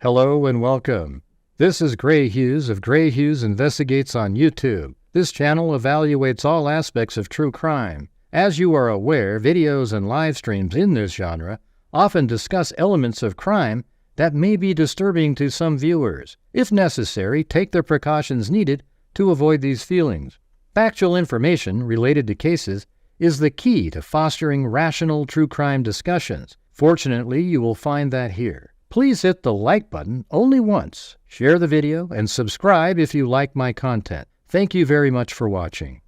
Hello and welcome. This is Grant Hughes of Grant Hughes Investigates on YouTube. This channel evaluates all aspects of true crime. As you are aware, videos and live streams in this genre often discuss elements of crime that may be disturbing to some viewers. If necessary, take the precautions needed to avoid these feelings. Factual information related to cases is the key to fostering rational true crime discussions. Fortunately, you will find that here. Please hit the like button only once, share the video, and subscribe if you like my content. Thank you very much for watching.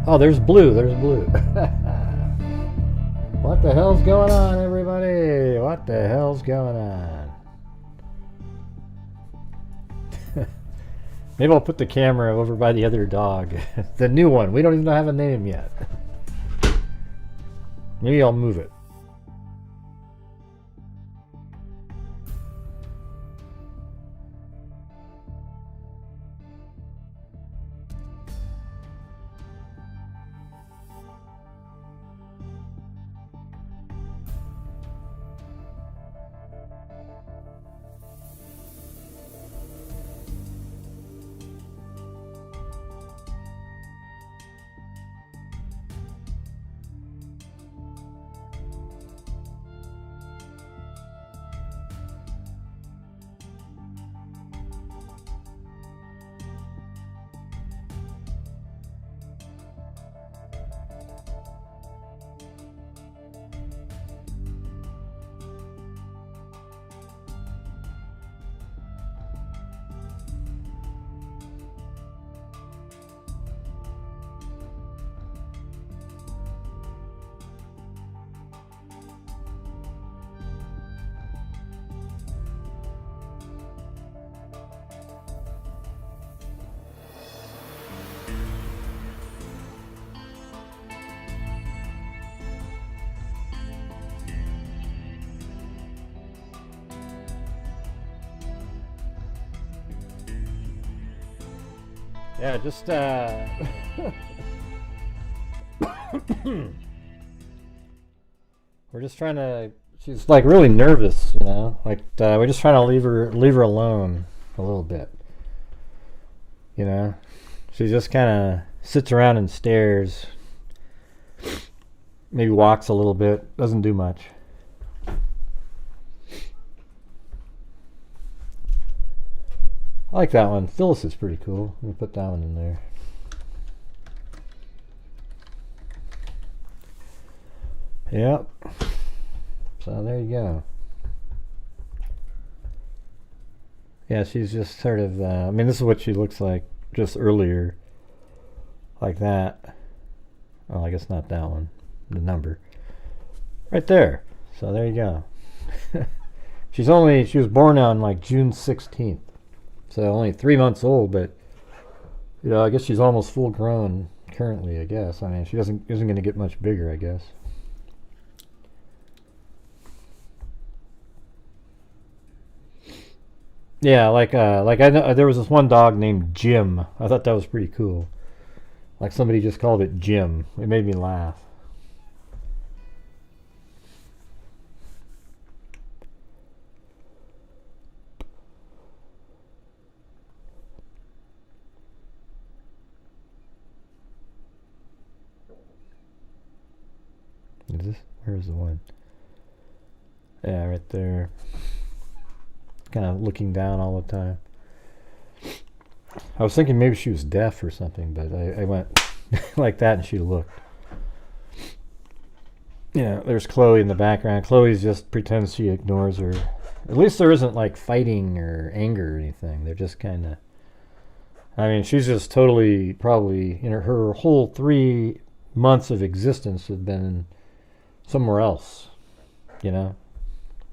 Oh, there's blue. What the hell's going on, everybody? What the hell's going on? Maybe I'll put the camera over by the other dog. The new one. We don't even have a name yet. Maybe I'll move it. Yeah, just we're just trying to. She's like really nervous, you know. Like we're just trying to leave her alone a little bit. You know, she just kind of sits around and stares. Maybe walks a little bit. Doesn't do much. I like that one. Phyllis is pretty cool. Let me put that one in there. Yep. So there you go. Yeah, she's just sort of, I mean, this is what she looks like just earlier. Like that. Oh, I guess not that one. The number. Right there. So there you go. She was born on like June 16th. So only 3 months old, but you know, I guess she's almost full grown currently, I guess. I mean, she isn't going to get much bigger, I guess. Yeah, like I know there was this one dog named Jim. I thought that was pretty cool. Like somebody just called it Jim. It made me laugh. Where's the one? Yeah, right there. Kind of looking down all the time. I was thinking maybe she was deaf or something, but I went like that and she looked. Yeah, there's Chloe in the background. Chloe just pretends she ignores her. At least there isn't like fighting or anger or anything. They're just kind of... I mean, she's just totally, probably, her whole 3 months of existence have been somewhere else, you know.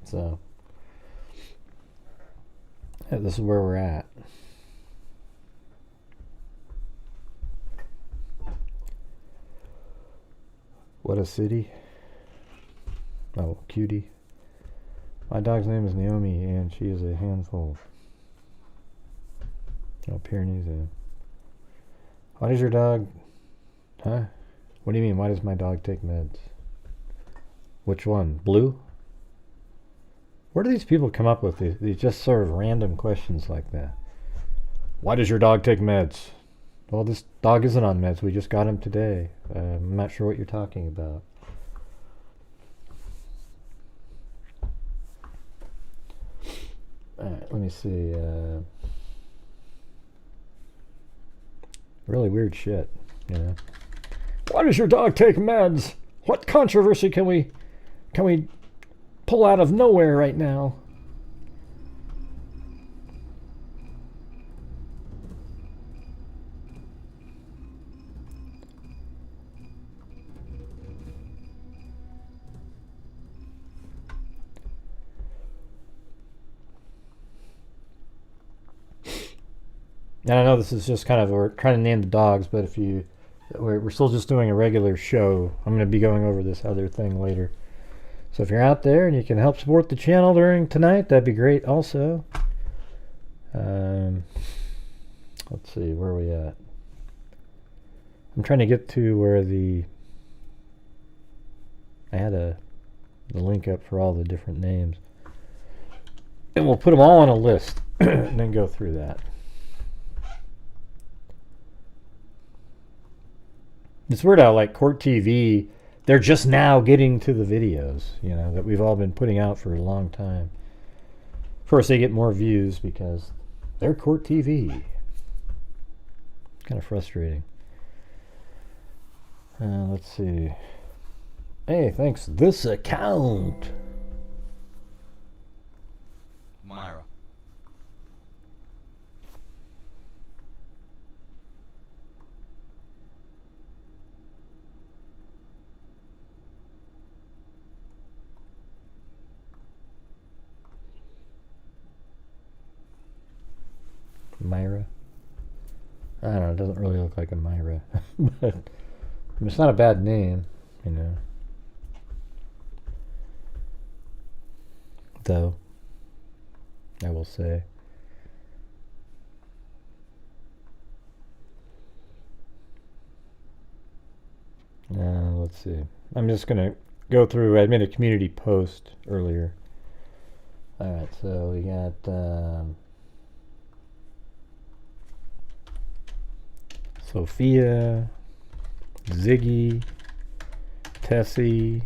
So yeah, this is where we're at. What a city. Oh, cutie. My dog's name is Naomi, and she is a handful. Oh, Pyrenees. Why does your dog... Huh? What do you mean, why does my dog take meds? Which one? Blue? Where do these people come up with these just sort of random questions like that? Why does your dog take meds? Well, this dog isn't on meds. We just got him today. I'm not sure what you're talking about. Alright, let me see. Really weird shit, you know. Why does your dog take meds? What controversy can we pull out of nowhere right now? And I know this is just kind of, we're trying to name the dogs, but if you, we're still just doing a regular show. I'm going to be going over this other thing later. So if you're out there and you can help support the channel during tonight, that'd be great also. Let's see, where are we at? I'm trying to get to where I had the link up for all the different names. And we'll put them all on a list and then go through that. It's weird how, like, Court TV, they're just now getting to the videos, you know, that we've all been putting out for a long time. Of course, they get more views because they're Court TV. Kind of frustrating. Let's see. Hey, thanks. This account. Myra. Myra. I don't know, it doesn't really look like a Myra. But I mean, it's not a bad name, you know. Though, I will say. Let's see. I'm just going to go through, I made a community post earlier. Alright, so we got... Sophia, Ziggy, Tessie,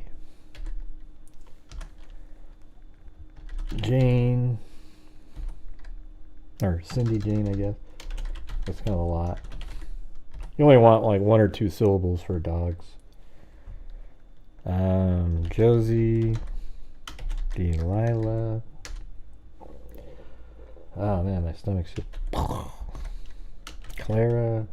Jane, or Cindy Jane, I guess. That's kind of a lot. You only want like 1 or 2 syllables for dogs. Josie, Delilah. Oh man, my stomach's just... Clara.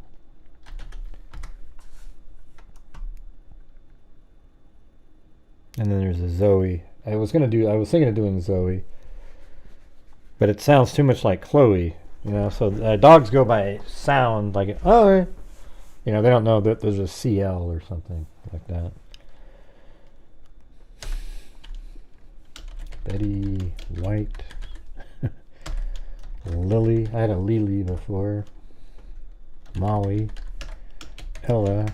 And then there's a Zoe. I was thinking of doing Zoe, but it sounds too much like Chloe, you know. So dogs go by sound, like oh, you know, they don't know that there's a CL or something like that. Betty White, Lily. I had a Lily before. Molly, Ella,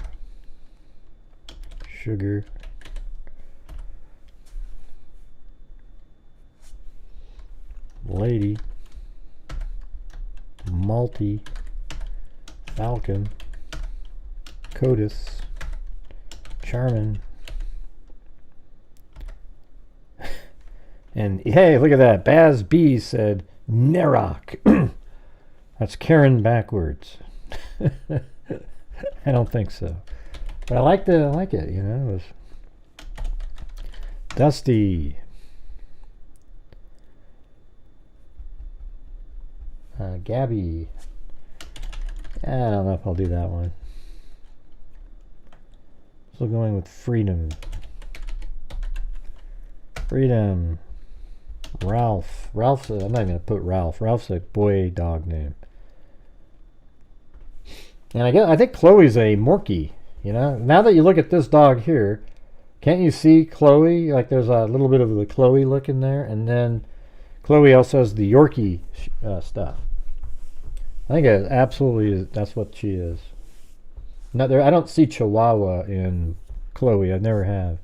Sugar. Lady, Malty, Falcon, Codis, Charmin, and hey, look at that. Baz B said Nerok. That's Karen backwards. I don't think so, but I like it. You know, it was Dusty. Gabby. I don't know if I'll do that one. Still going with Freedom. Freedom. Ralph. Ralph's I'm not even going to put Ralph. Ralph's a boy dog name. And I think Chloe's a Morkie. You know, now that you look at this dog here, can't you see Chloe? Like there's a little bit of the Chloe look in there, and then Chloe also has the Yorkie stuff. I think it absolutely that's what she is. Not there. I don't see Chihuahua in Chloe. I never have.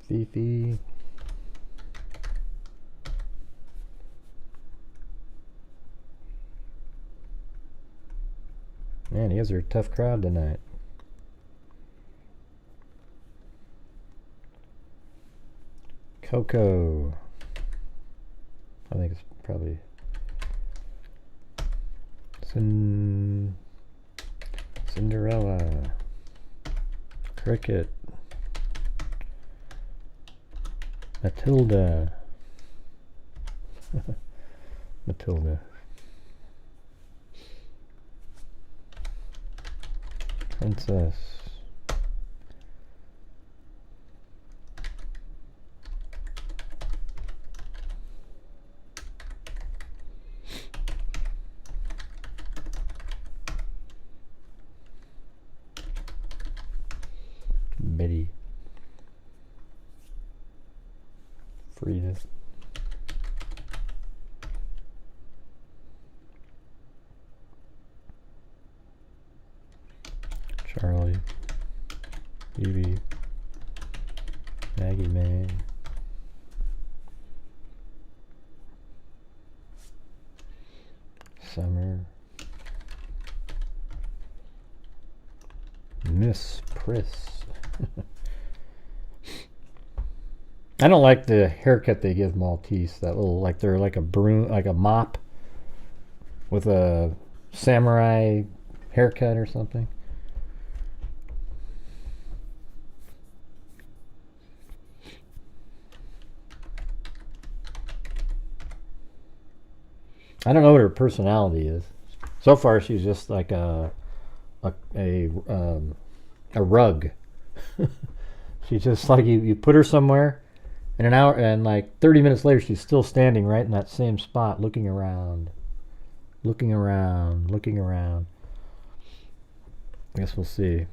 Fifi. Man, you guys are a tough crowd tonight. Coco. I think it's probably Cinderella. Cricket. Matilda. Matilda. Princess. Betty. Frida. Charlie. Evie. Maggie May. Summer. Miss Priss. I don't like the haircut they give Maltese. That little, like they're like a broom, like a mop with a samurai haircut or something. I don't know what her personality is. So far, she's just like a rug. She's just like you put her somewhere. In an hour and like 30 minutes later, she's still standing right in that same spot, looking around, looking around, looking around. I guess we'll see.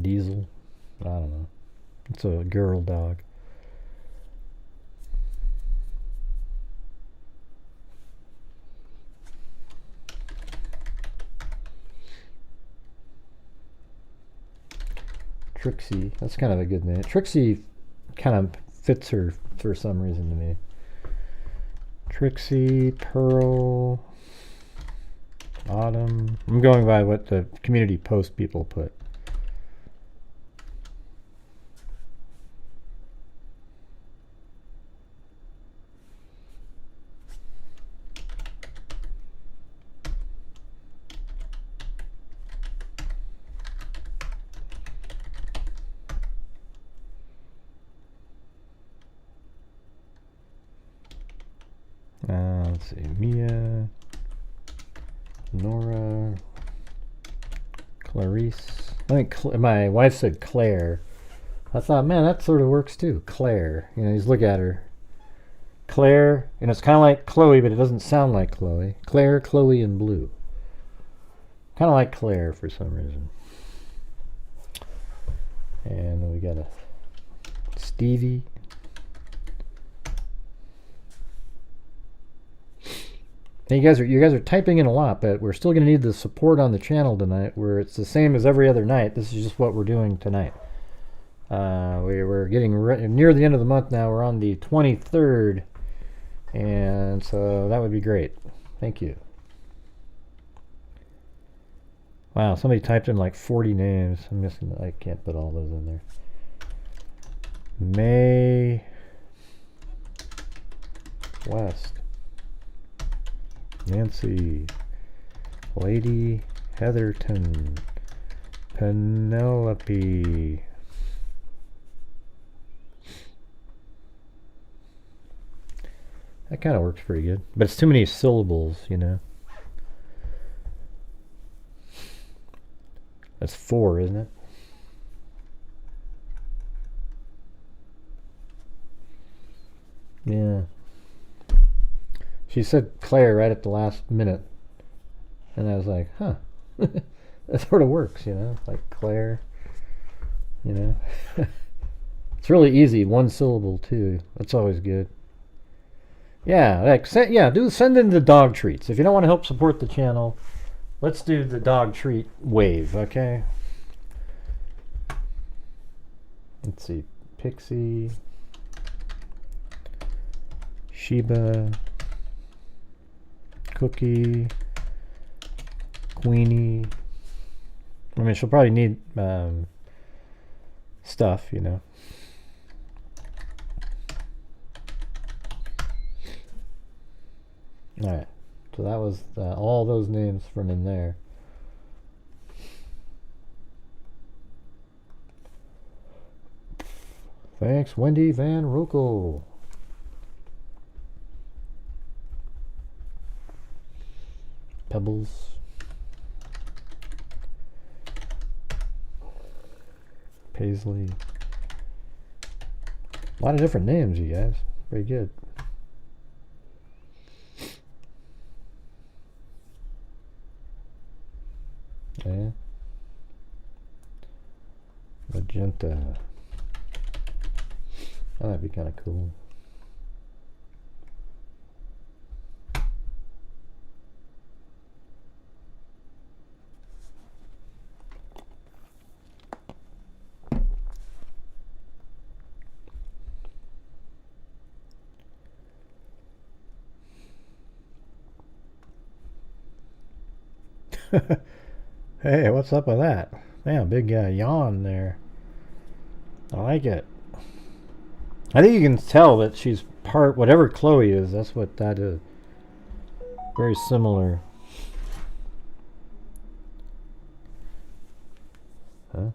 Diesel. I don't know. It's a girl dog. Trixie, that's kind of a good name. Trixie kind of fits her for some reason to me. Trixie, Pearl, Autumn. I'm going by what the community post people put. Let's see, Mia, Nora, Clarice. I think my wife said Claire. I thought, man, that sort of works too. Claire. You know, just look at her. Claire, and it's kind of like Chloe, but it doesn't sound like Chloe. Claire, Chloe, and Blue. Kind of like Claire for some reason. And then we got a Stevie. Now you guys are typing in a lot, but we're still going to need the support on the channel tonight, where it's the same as every other night. This is just what we're doing tonight. We're getting near the end of the month now. We're on the 23rd, and so that would be great. Thank you. Wow, somebody typed in like 40 names. I'm missing. I can't put all those in there. May. West, Nancy, Lady Heatherton, Penelope, that kind of works pretty good, but it's too many syllables, you know. That's 4, isn't it? Yeah. She said Claire right at the last minute. And I was like, huh. That sort of works, you know? Like Claire. You know? It's really easy. 1 syllable, too. That's always good. Yeah, like, send in the dog treats. If you don't want to help support the channel, let's do the dog treat wave, okay? Let's see. Pixie. Sheba. Cookie. Queenie. I mean, she'll probably need stuff, you know. Alright. So that was all those names from in there. Thanks, Wendy Van Rokel. Pebbles. Paisley. A lot of different names, you guys. Very good. Yeah. Magenta. That'd be kind of cool. Hey, what's up with that? Damn, big yawn there. I like it. I think you can tell that she's part, whatever Chloe is, that's what that is. Very similar. Huh?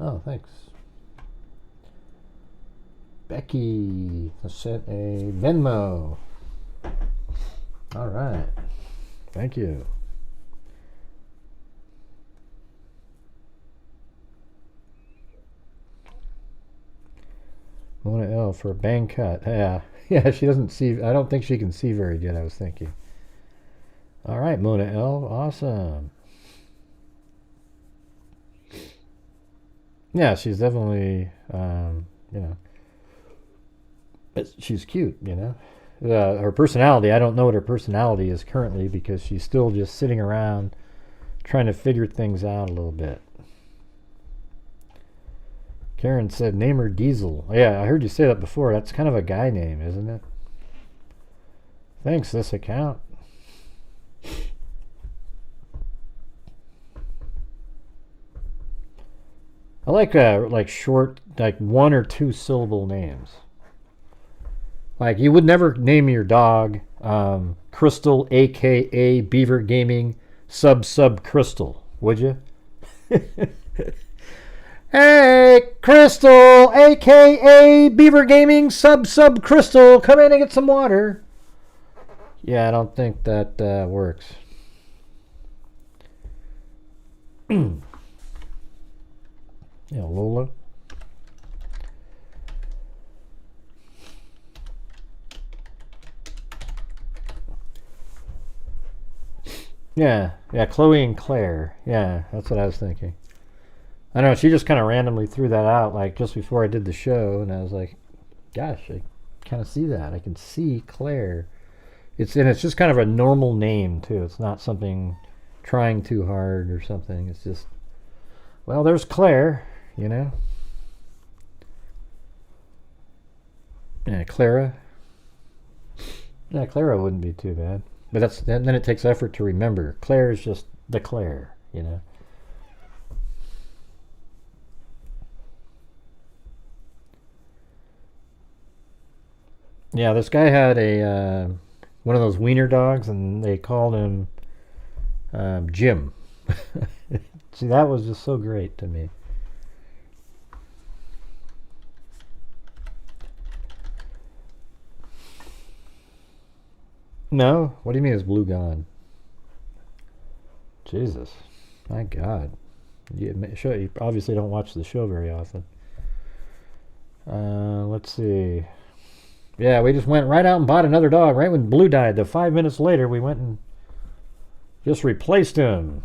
Oh, thanks. Becky sent a Venmo. All right. Thank you. Mona L for a bang cut. Yeah. Yeah, she doesn't see. I don't think she can see very good, I was thinking. All right, Mona L. Awesome. Yeah, she's definitely, you know, she's cute, you know. Her personality, I don't know what her personality is currently because she's still just sitting around trying to figure things out a little bit. Karen said, name her Diesel. Yeah, I heard you say that before. That's kind of a guy name, isn't it? Thanks, this account. I like short, like 1 or 2 syllable names. Like you would never name your dog Crystal, aka Beaver Gaming Sub Crystal, would you? Hey, Crystal, aka Beaver Gaming Sub Crystal, come in and get some water. Yeah, I don't think that works. Yeah, Lola. Yeah, Chloe and Claire. Yeah, that's what I was thinking. I don't know, she just kind of randomly threw that out, like, just before I did the show, and I was like, gosh, I kind of see that. I can see Claire. It's just kind of a normal name, too. It's not something trying too hard or something. It's just, well, there's Claire, you know. Yeah, Clara. Yeah, Clara wouldn't be too bad. But then it takes effort to remember. Claire is just the Claire, you know. Yeah, this guy had a one of those wiener dogs, and they called him Jim. See, that was just so great to me. No? What do you mean is blue gone? Jesus. My God. You obviously don't watch the show very often. Let's see. Yeah, we just went right out and bought another dog right when Blue died. The 5 minutes later, we went and just replaced him.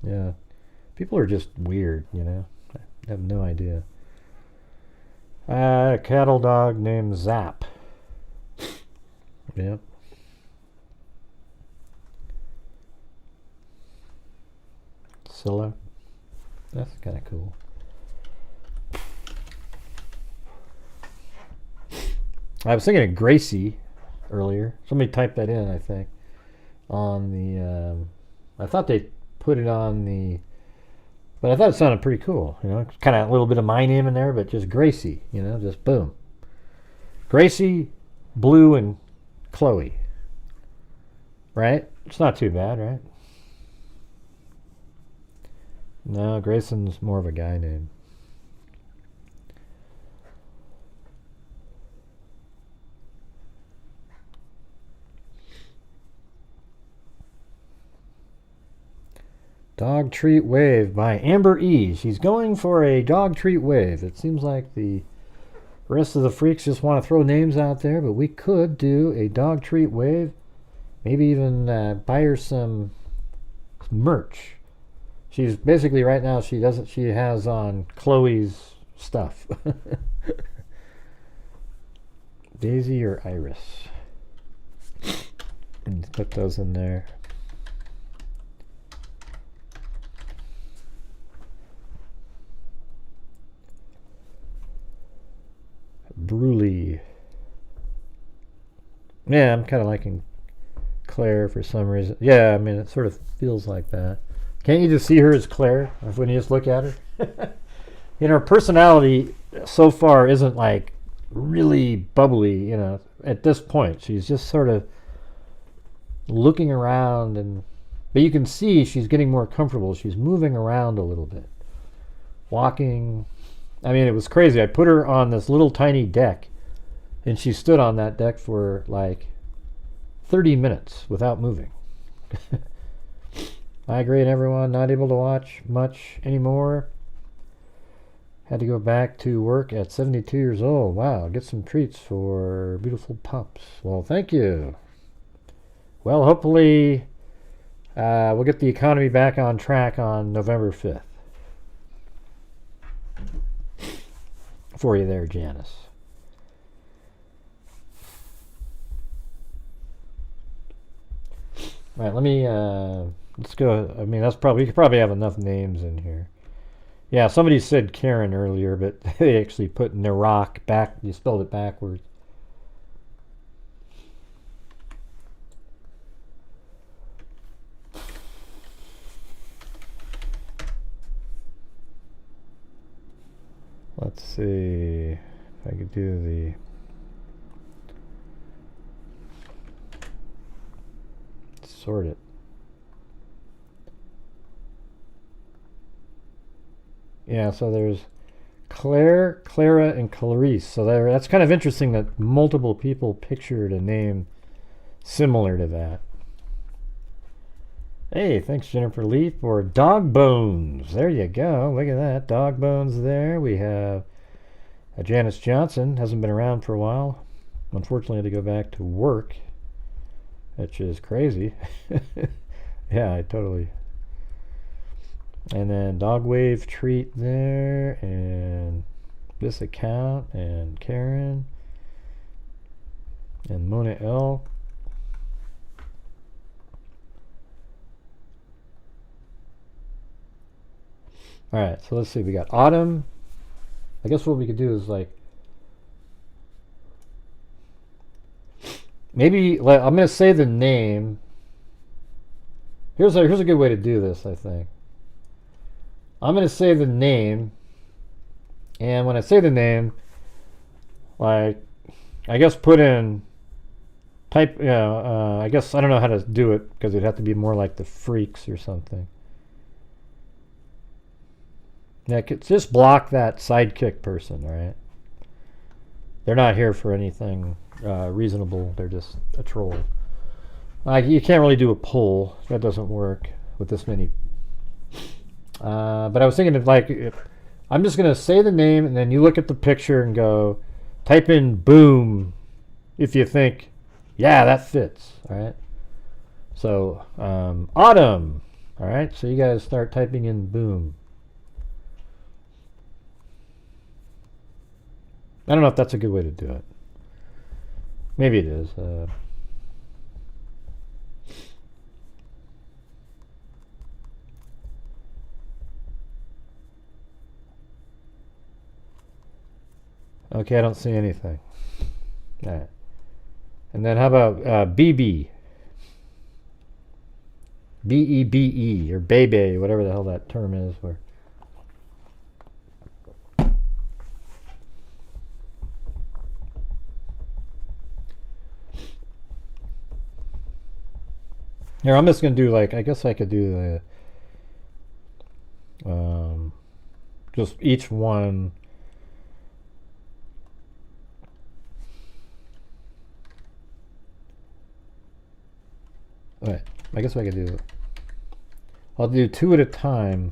Yeah. People are just weird, you know. I have no idea. A cattle dog named Zap. Yep. Scylla. That's kind of cool. I was thinking of Gracie earlier. Somebody typed that in, I think, on the. I thought they put it on the. But I thought it sounded pretty cool. You know, kind of a little bit of my name in there, but just Gracie. You know, just boom. Gracie, Blue, and Chloe. Right? It's not too bad, right? No, Grayson's more of a guy name. Dog treat wave by Amber E. She's going for a dog treat wave. It seems like the rest of the freaks just want to throw names out there, but we could do a dog treat wave. Maybe even buy her some merch. She's basically right now she has on Chloe's stuff. Daisy or Iris. And put those in there. Brulee. Yeah, I'm kind of liking Claire for some reason. Yeah, I mean, it sort of feels like that. Can't you just see her as Claire when you just look at her? You know, her personality so far isn't like really bubbly, you know, at this point. She's just sort of looking around, but you can see she's getting more comfortable. She's moving around a little bit. Walking. I mean, it was crazy. I put her on this little tiny deck, and she stood on that deck for like 30 minutes without moving. Migraine, everyone. Not able to watch much anymore. Had to go back to work at 72 years old. Wow, get some treats for beautiful pups. Well, thank you. Well, hopefully we'll get the economy back on track on November 5th. For you there, Janice. All right, let me let's go. I mean, we could probably have enough names in here. Yeah, somebody said Karen earlier, but they actually put Narak back. You spelled it backwards. Let's see if I could do the. Sort it. Yeah, so there's Claire, Clara, and Clarice. So that's kind of interesting that multiple people pictured a name similar to that. Hey, thanks Jennifer Lee for Dog Bones. There you go. Look at that. Dog Bones there. We have Janice Johnson. Hasn't been around for a while. Unfortunately, had to go back to work, which is crazy. Yeah, I totally. And then Dog Wave Treat there, and this account, and Karen, and Mona L. All right, so let's see. We got Autumn. I guess what we could do is like maybe I'm going to say the name. Here's a good way to do this, I think. I'm going to say the name, and when I say the name, like, I guess put in type. I guess I don't know how to do it because it'd have to be more like the Freaks or something. Yeah, just block that sidekick person, right? They're not here for anything reasonable. They're just a troll. Like, you can't really do a poll. That doesn't work with this many. But I was thinking of, like, I'm just going to say the name, and then you look at the picture and go, type in boom if you think, yeah, that fits. All right. So, autumn. All right. So you guys start typing in boom. I don't know if that's a good way to do it. Maybe it is. Okay, I don't see anything. All right. And then how about BB? B-E-B-E, or Bebe, whatever the hell that term is. Where here, I'm just going to do, like, I guess I could do the, just each one. All right, I guess I could do, I'll do 2 at a time,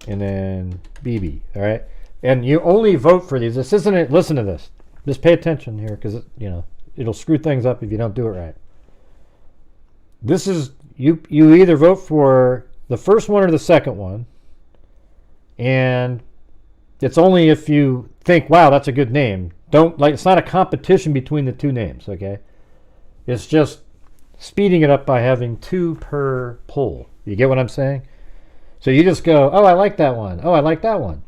and then BB, all right? And you only vote for these. This isn't it. Listen to this. Just pay attention here, because, it'll screw things up if you don't do it right. This is, you either vote for the first one or the second one, and it's only if you think, wow, that's a good name. It's not a competition between the 2 names, okay? It's just speeding it up by having 2 per poll. You get what I'm saying? So you just go, oh, I like that one. Oh, I like that one.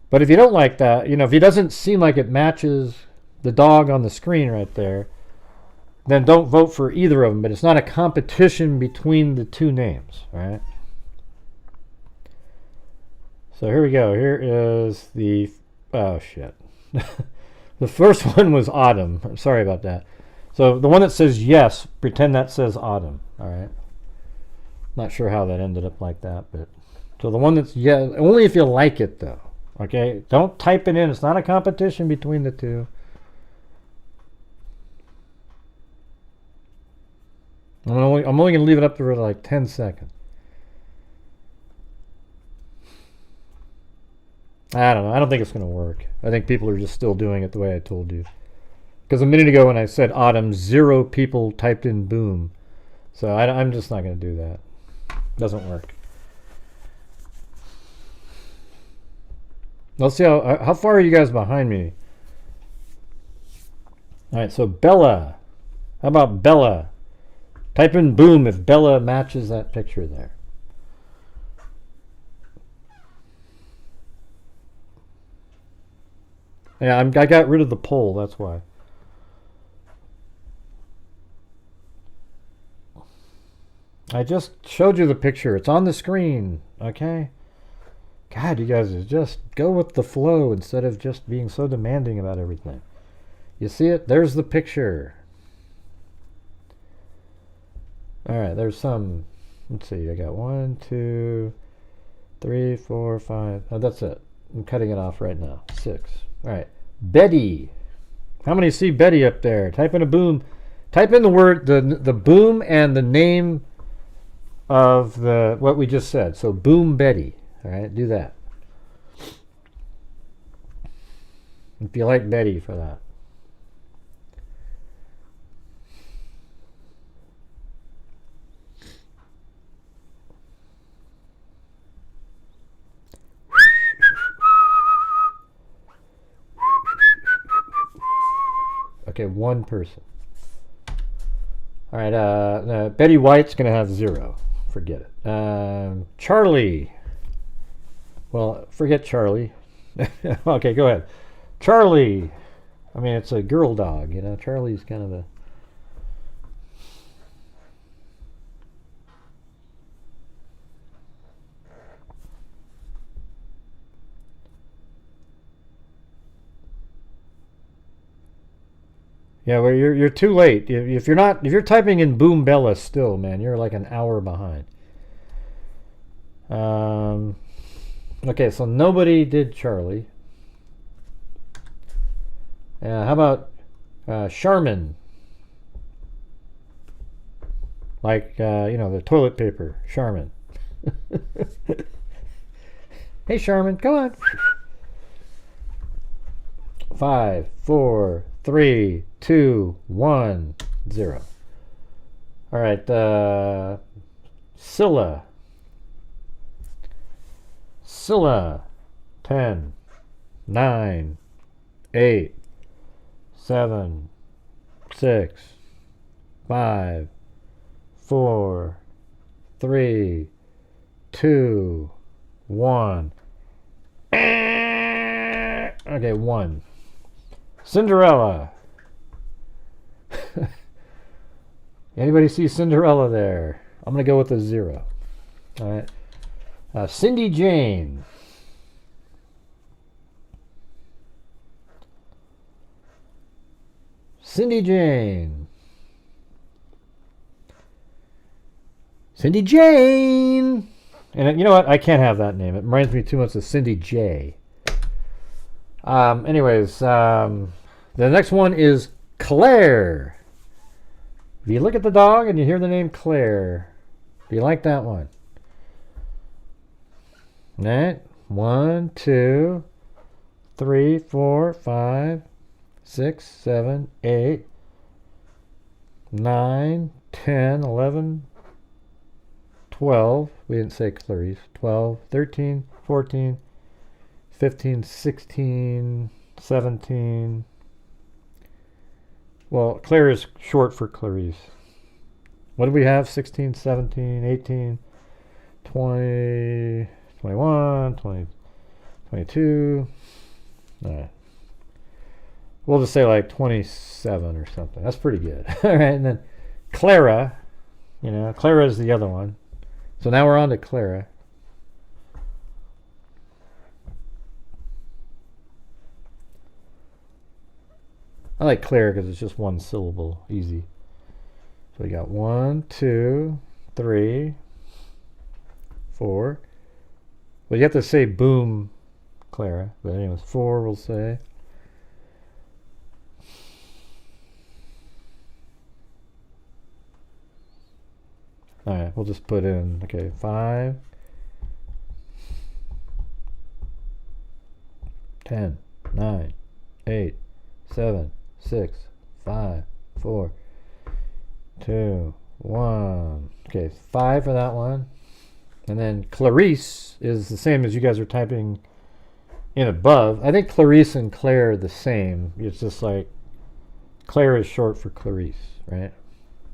But if you don't like that, if it doesn't seem like it matches the dog on the screen right there, then don't vote for either of them. But it's not a competition between the 2 names, all right? So here we go. Here is the, oh, shit. The first one was autumn. I'm sorry about that. So the one that says yes, pretend that says autumn, all right? Not sure how that ended up like that, but so the one that's yes, only if you like it though, okay? Don't type it in. It's not a competition between the 2. I'm only going to leave it up for like 10 seconds. I don't know. I don't think it's going to work. I think people are just still doing it the way I told you. Because a minute ago when I said autumn, 0 people typed in boom. So I'm just not going to do that. Doesn't work. Let's see how far are you guys behind me? All right, so Bella. How about Bella? Type in boom if Bella matches that picture there. Yeah, I got rid of the poll, that's why. I just showed you the picture. It's on the screen, okay? God, you guys just go with the flow instead of just being so demanding about everything. You see it? There's the picture. All right, there's some. Let's see. I got 1, 2, 3, 4, 5. Oh, that's it. I'm cutting it off right now. 6. All right. Betty. How many see Betty up there? Type in a boom. Type in the word, the boom and the name of what we just said. So boom Betty. All right, do that. If you like Betty for that. Okay, 1 person. All right, Betty White's going to have 0. Forget it. Charlie. Well, forget Charlie. Okay, go ahead. Charlie. I mean, it's a girl dog, you know. Charlie's kind of a... Yeah, well, you're too late. If you're typing in Boom Bella still, man, you're like an hour behind. Okay, so nobody did Charlie. How about Charmin? Like you know, the toilet paper, Charmin. Hey, Charmin, come on. 5, 4, 3, 2, 1, 0. All right, Scylla. Scylla. 10, 9, 8, 7, 6, 5, 4, 3, 2, 1. Okay, 1. Cinderella. Anybody see Cinderella there? I'm going to go with a 0. All right. Cindy Jane. Cindy Jane. Cindy Jane. And you know what? I can't have that name. It reminds me too much of Cindy J. Anyways, the next one is Claire. If you look at the dog and you hear the name Claire, do you like that one? All right. 1, 2, 3, 4, 5, 6, 7, 8, 9, 10, 11, 12. We didn't say Clarice. 12, 13, 14, 15, 16, 17. Well, Claire is short for Clarice. What do we have? 16, 17, 18, 20, 21, 20, 22. All right. We'll just say like 27 or something. That's pretty good. All right. And then Clara. You know, Clara is the other one. So now we're on to Clara. I like Claire because it's just one syllable. Easy. So we got 1, 2, 3, 4. Well, you have to say boom, Clara. But anyways, 4 we'll say. All right, we'll just put in, okay, 5, 10, 9, 8, 7, 6, 5, 4, 2, 1. Okay, 5 for that one. And then Clarice is the same as you guys are typing in above. I think Clarice and Claire are the same. It's just like Claire is short for Clarice, right?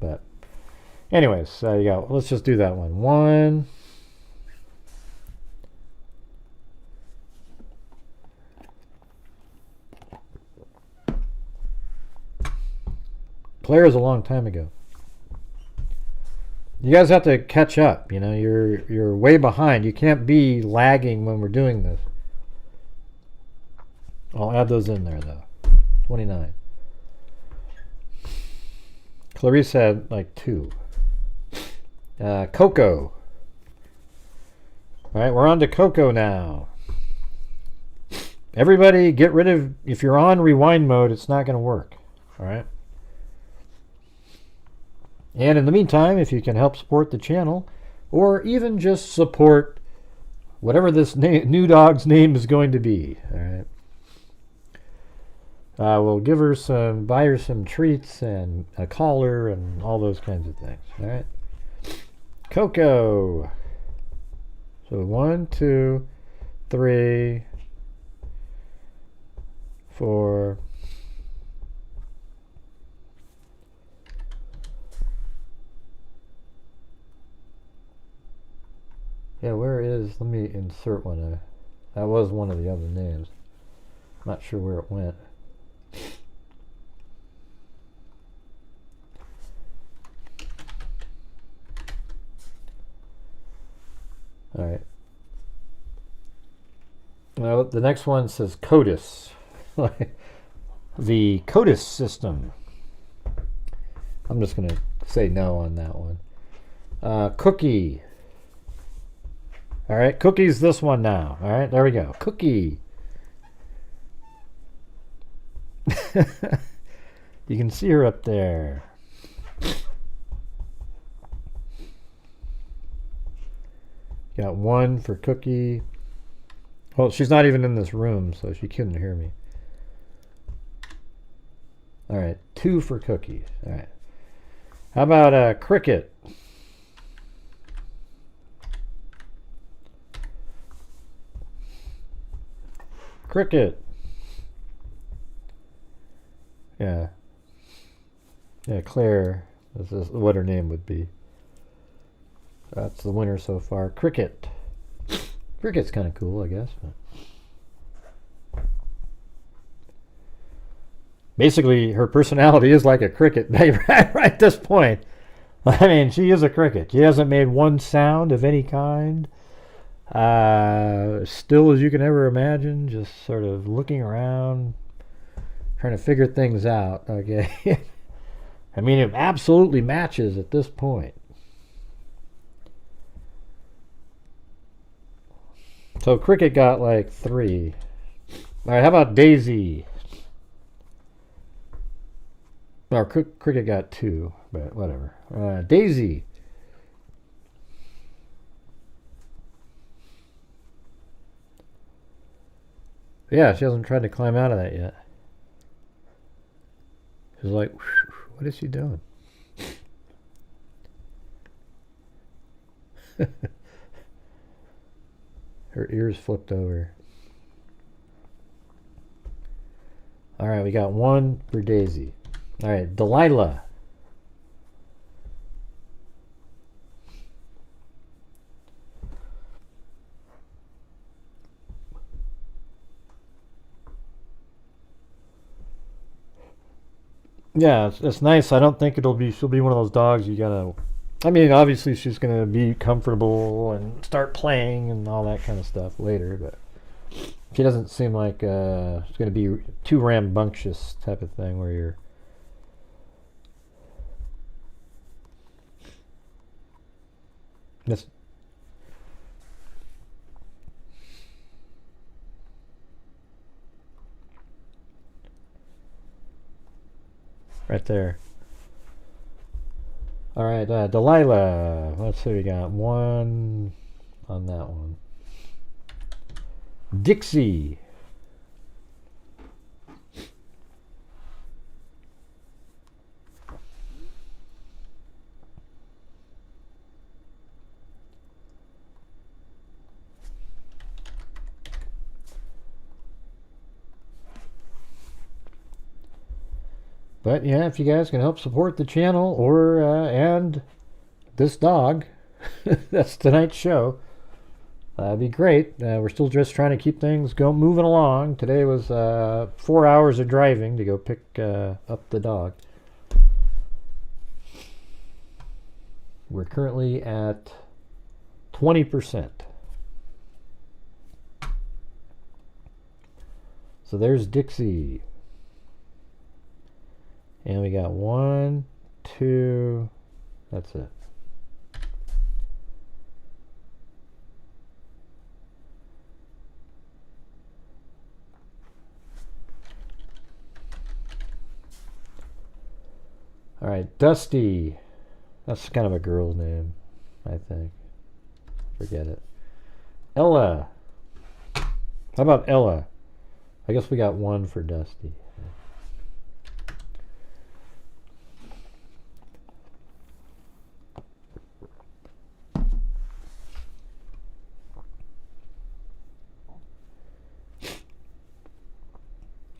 But anyways, there you go. Let's just do that one. 1. Claire is a long time ago. You guys have to catch up. You know, you're way behind. You can't be lagging when we're doing this. I'll add those in there though. 29. Clarice had like 2. Coco. All right, we're on to Coco now. Everybody get rid of, if you're on rewind mode, it's not going to work. All right. And in the meantime, if you can help support the channel, or even just support whatever this new dog's name is going to be, all right. We'll give her some, buy her some treats and a collar and all those kinds of things. All right. Coco. So 1, 2, 3, 4. Yeah, where is, let me insert one. That was one of the other names. I'm not sure where it went. All right. Well, the next one says CODIS. The CODIS system. I'm just going to say no on that one. Cookie. All right, Cookie's this one now. All right, there we go. Cookie. You can see her up there. Got 1 for Cookie. Well, she's not even in this room, so she couldn't hear me. All right, 2 for Cookie. All right. How about Cricket? Cricket. Yeah. Yeah, Claire. This is what her name would be. That's the winner so far. Cricket. Cricket's kind of cool, I guess. But basically, her personality is like a cricket right at this point. I mean, she is a cricket. She hasn't made one sound of any kind. Still as you can ever imagine, just sort of looking around, trying to figure things out. Okay. I mean, it absolutely matches at this point. So Cricket got like 3. All right, how about Daisy? Or Cricket got 2, but whatever. Daisy. Yeah, she hasn't tried to climb out of that yet. She's like, what is she doing? Her ears flipped over. All right, we got 1 for Daisy. All right, Delilah. Yeah, it's nice. I don't think she'll be one of those dogs you gotta, I mean, obviously she's gonna be comfortable and start playing and all that kind of stuff later, but she doesn't seem like she's gonna be too rambunctious type of thing where you're just right there. All right, Delilah. Let's see, we got 1 on that one. Dixie. But yeah, if you guys can help support the channel or and this dog, that's tonight's show. That'd be great. We're still just trying to keep things moving along. Today was 4 hours of driving to go pick up the dog. We're currently at 20%. So there's Dixie. And we got 1, 2, that's it. All right, Dusty. That's kind of a girl's name, I think. Forget it. Ella. How about Ella? I guess we got 1 for Dusty.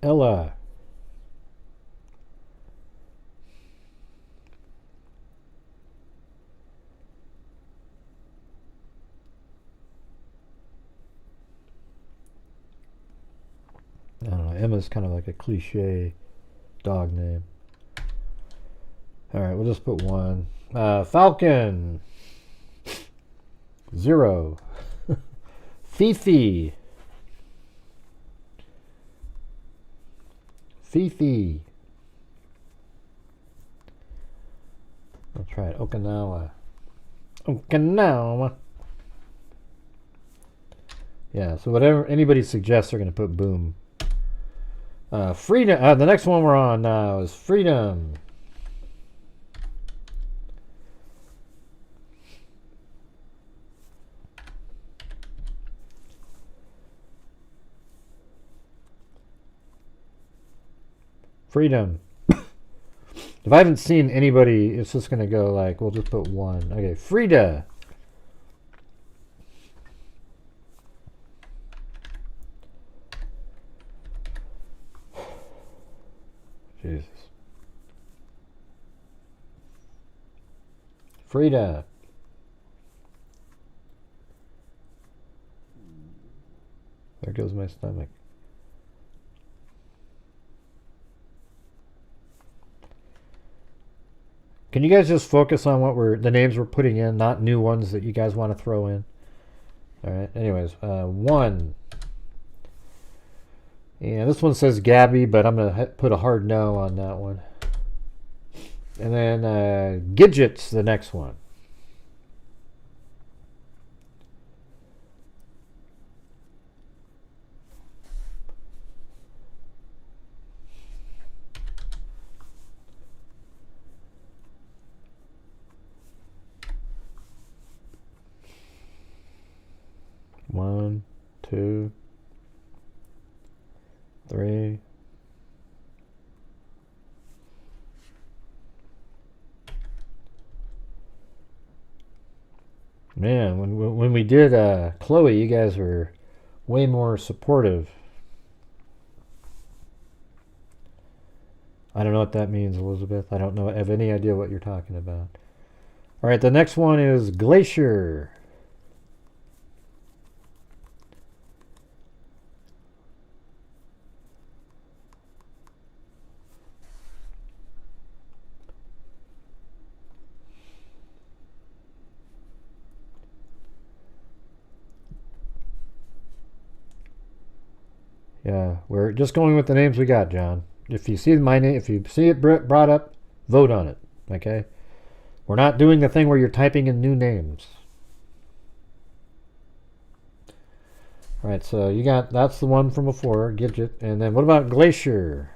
Ella. I don't know. Emma's kind of like a cliche dog name. All right, we'll just put 1. Falcon. 0. Fifi. Fifi. I'll try it. Okinawa. Okinawa. Yeah, so whatever anybody suggests, they're going to put boom. Freedom. The next one we're on now is Freedom. Freedom. If I haven't seen anybody, it's just going to go like, we'll just put one. Okay, Frida. Jesus. Frida. There goes my stomach. Can you guys just focus on what the names we're putting in, not new ones that you guys want to throw in? All right. Anyways, 1. And this one says Gabby, but I'm going to put a hard no on that one. And then Gidget's the next one. One, 2, 3. Man, when we did Chloe, you guys were way more supportive. I don't know what that means, Elizabeth. I don't have any idea what you're talking about. All right, the next one is Glacier. Yeah, we're just going with the names we got, John. If you see my name, if you see it brought up, vote on it. Okay? We're not doing the thing where you're typing in new names. All right, so you got, that's the one from before, Gidget. And then what about Glacier?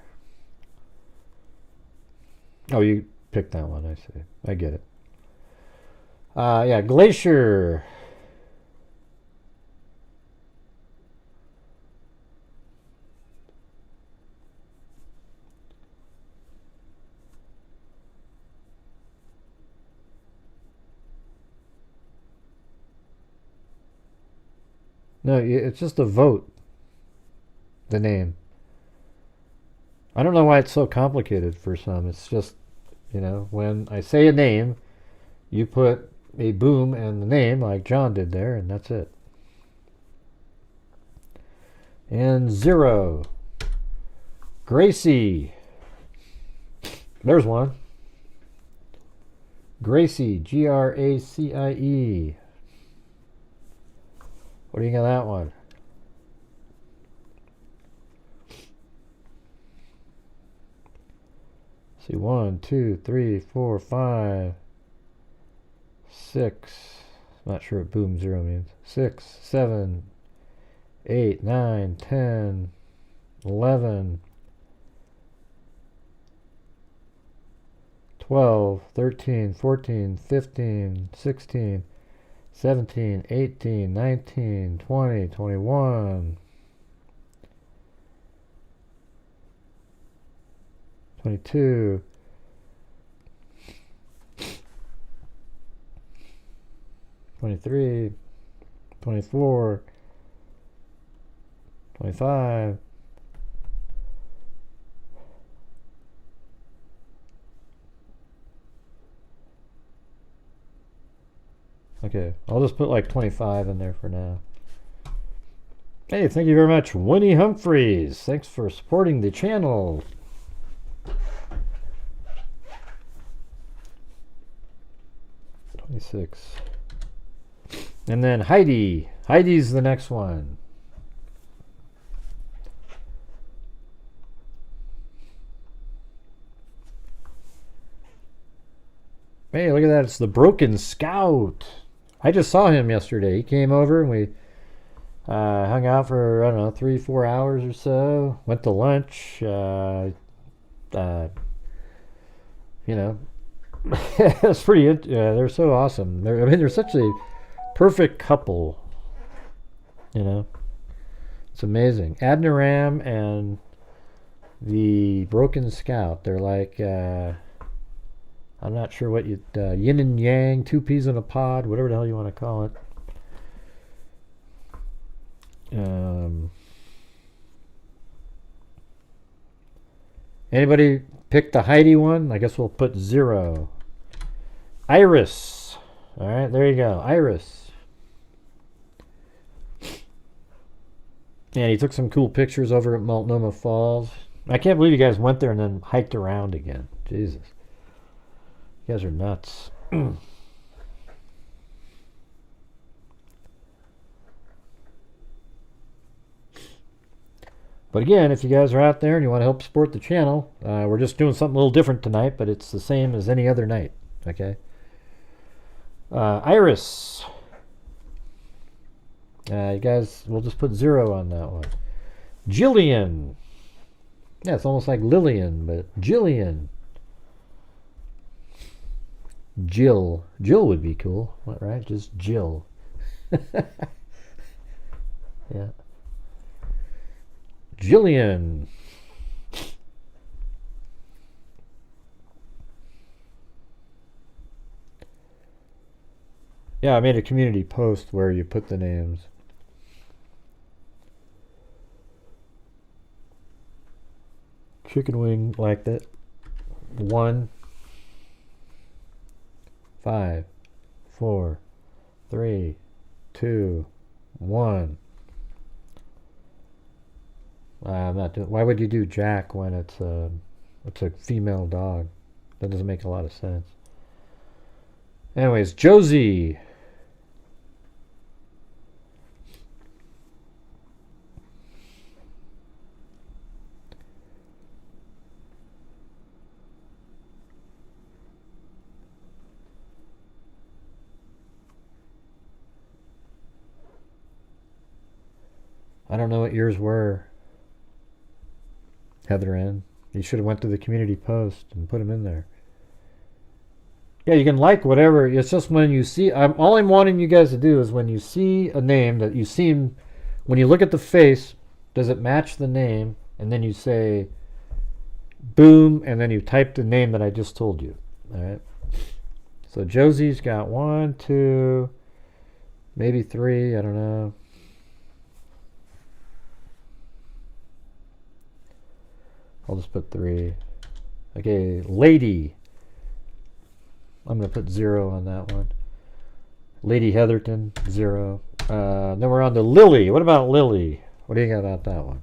Oh, you picked that one, I see. I get it. Yeah, Glacier. No, it's just a vote. The name. I don't know why it's so complicated for some. It's just, you know, when I say a name, you put a boom and the name like John did there, and that's it. And 0. Gracie. There's one. Gracie. Gracie. What do you got that one? See, 1, 2, 3, 4, 5, 6. Not sure what boom 0 means. 6, 7, 8, 9, 10, 11, 12, 13, 14, 15, 16, 17, 18, 19, 20, 21, 22, 23, 24, 25, okay, I'll just put like 25 in there for now. Hey, thank you very much, Winnie Humphreys. Thanks for supporting the channel. And then Heidi. Heidi's the next one. Hey, look at that. It's the Broken Scout. I just saw him yesterday. He came over and we hung out for, I don't know, 3-4 hours or so. Went to lunch. You know, it's pretty. They're so awesome. They're such a perfect couple. You know, it's amazing. Adniram and the Broken Scout. They're like, I'm not sure what you, yin and yang, two peas in a pod, whatever the hell you want to call it. Anybody pick the Heidi one? I guess we'll put 0. Iris. All right, there you go. Iris. And he took some cool pictures over at Multnomah Falls. I can't believe you guys went there and then hiked around again. Jesus. You guys are nuts. But again, if you guys are out there and you want to help support the channel, we're just doing something a little different tonight, but it's the same as any other night. Okay? Iris. You guys, we'll just put 0 on that one. Jillian. Yeah, it's almost like Lillian, but Jillian. Jill. Jill would be cool, right? Just Jill. Yeah. Jillian. Yeah, I made a community post where you put the names. Chicken wing like that. 1, 5, 4, 3, 2, 1. I'm not doing. Why would you do Jack when it's a female dog? That doesn't make a lot of sense. Anyways, Josie. I don't know what yours were, Heather Ann. You should have went to the community post and put them in there. Yeah, you can like whatever. It's just when you see... all I'm wanting you guys to do is when you see a name that you seem... When you look at the face, does it match the name? And then you say, boom, and then you type the name that I just told you. All right? So Josie's got 1, 2, maybe 3, I don't know. I'll just put 3. Okay, Lady. I'm going to put 0 on that one. Lady Heatherton, 0. Then we're on to Lily. What about Lily? What do you got about that one?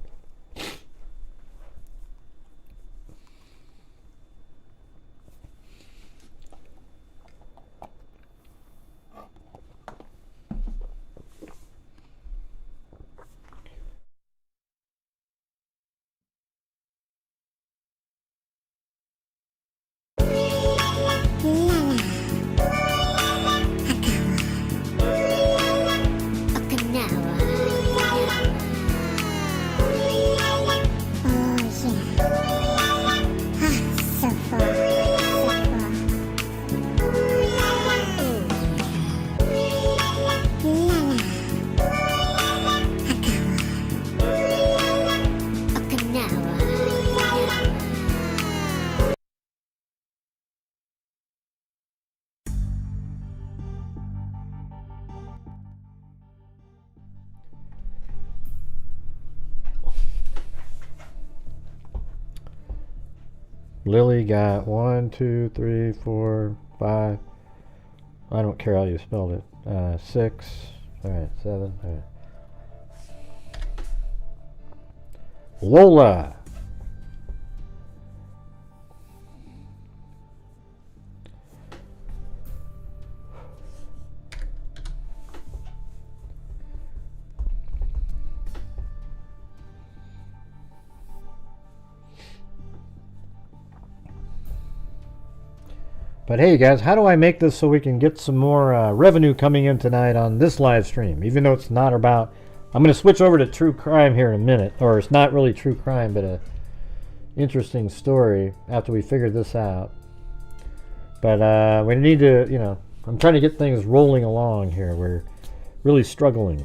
Lily got 1, 2, 3, 4, 5. I don't care how you spelled it. 6. All right, 7. All right. Lola. But hey, guys, how do I make this so we can get some more revenue coming in tonight on this live stream? Even though it's not about... I'm going to switch over to true crime here in a minute. Or it's not really true crime, but a interesting story after we figure this out. But we need to, you know... I'm trying to get things rolling along here. We're really struggling.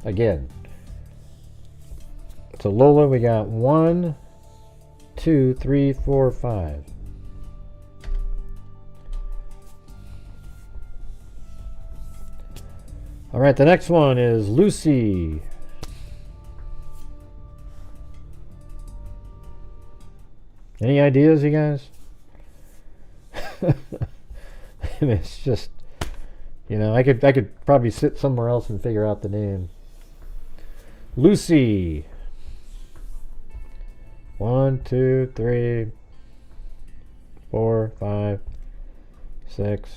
Again. So Lola, we got 1, 2, 3, 4, 5. All right, the next one is Lucy. Any ideas, you guys? I mean, it's just, you know, I could probably sit somewhere else and figure out the name. Lucy. 1, 2, 3, 4, 5, 6.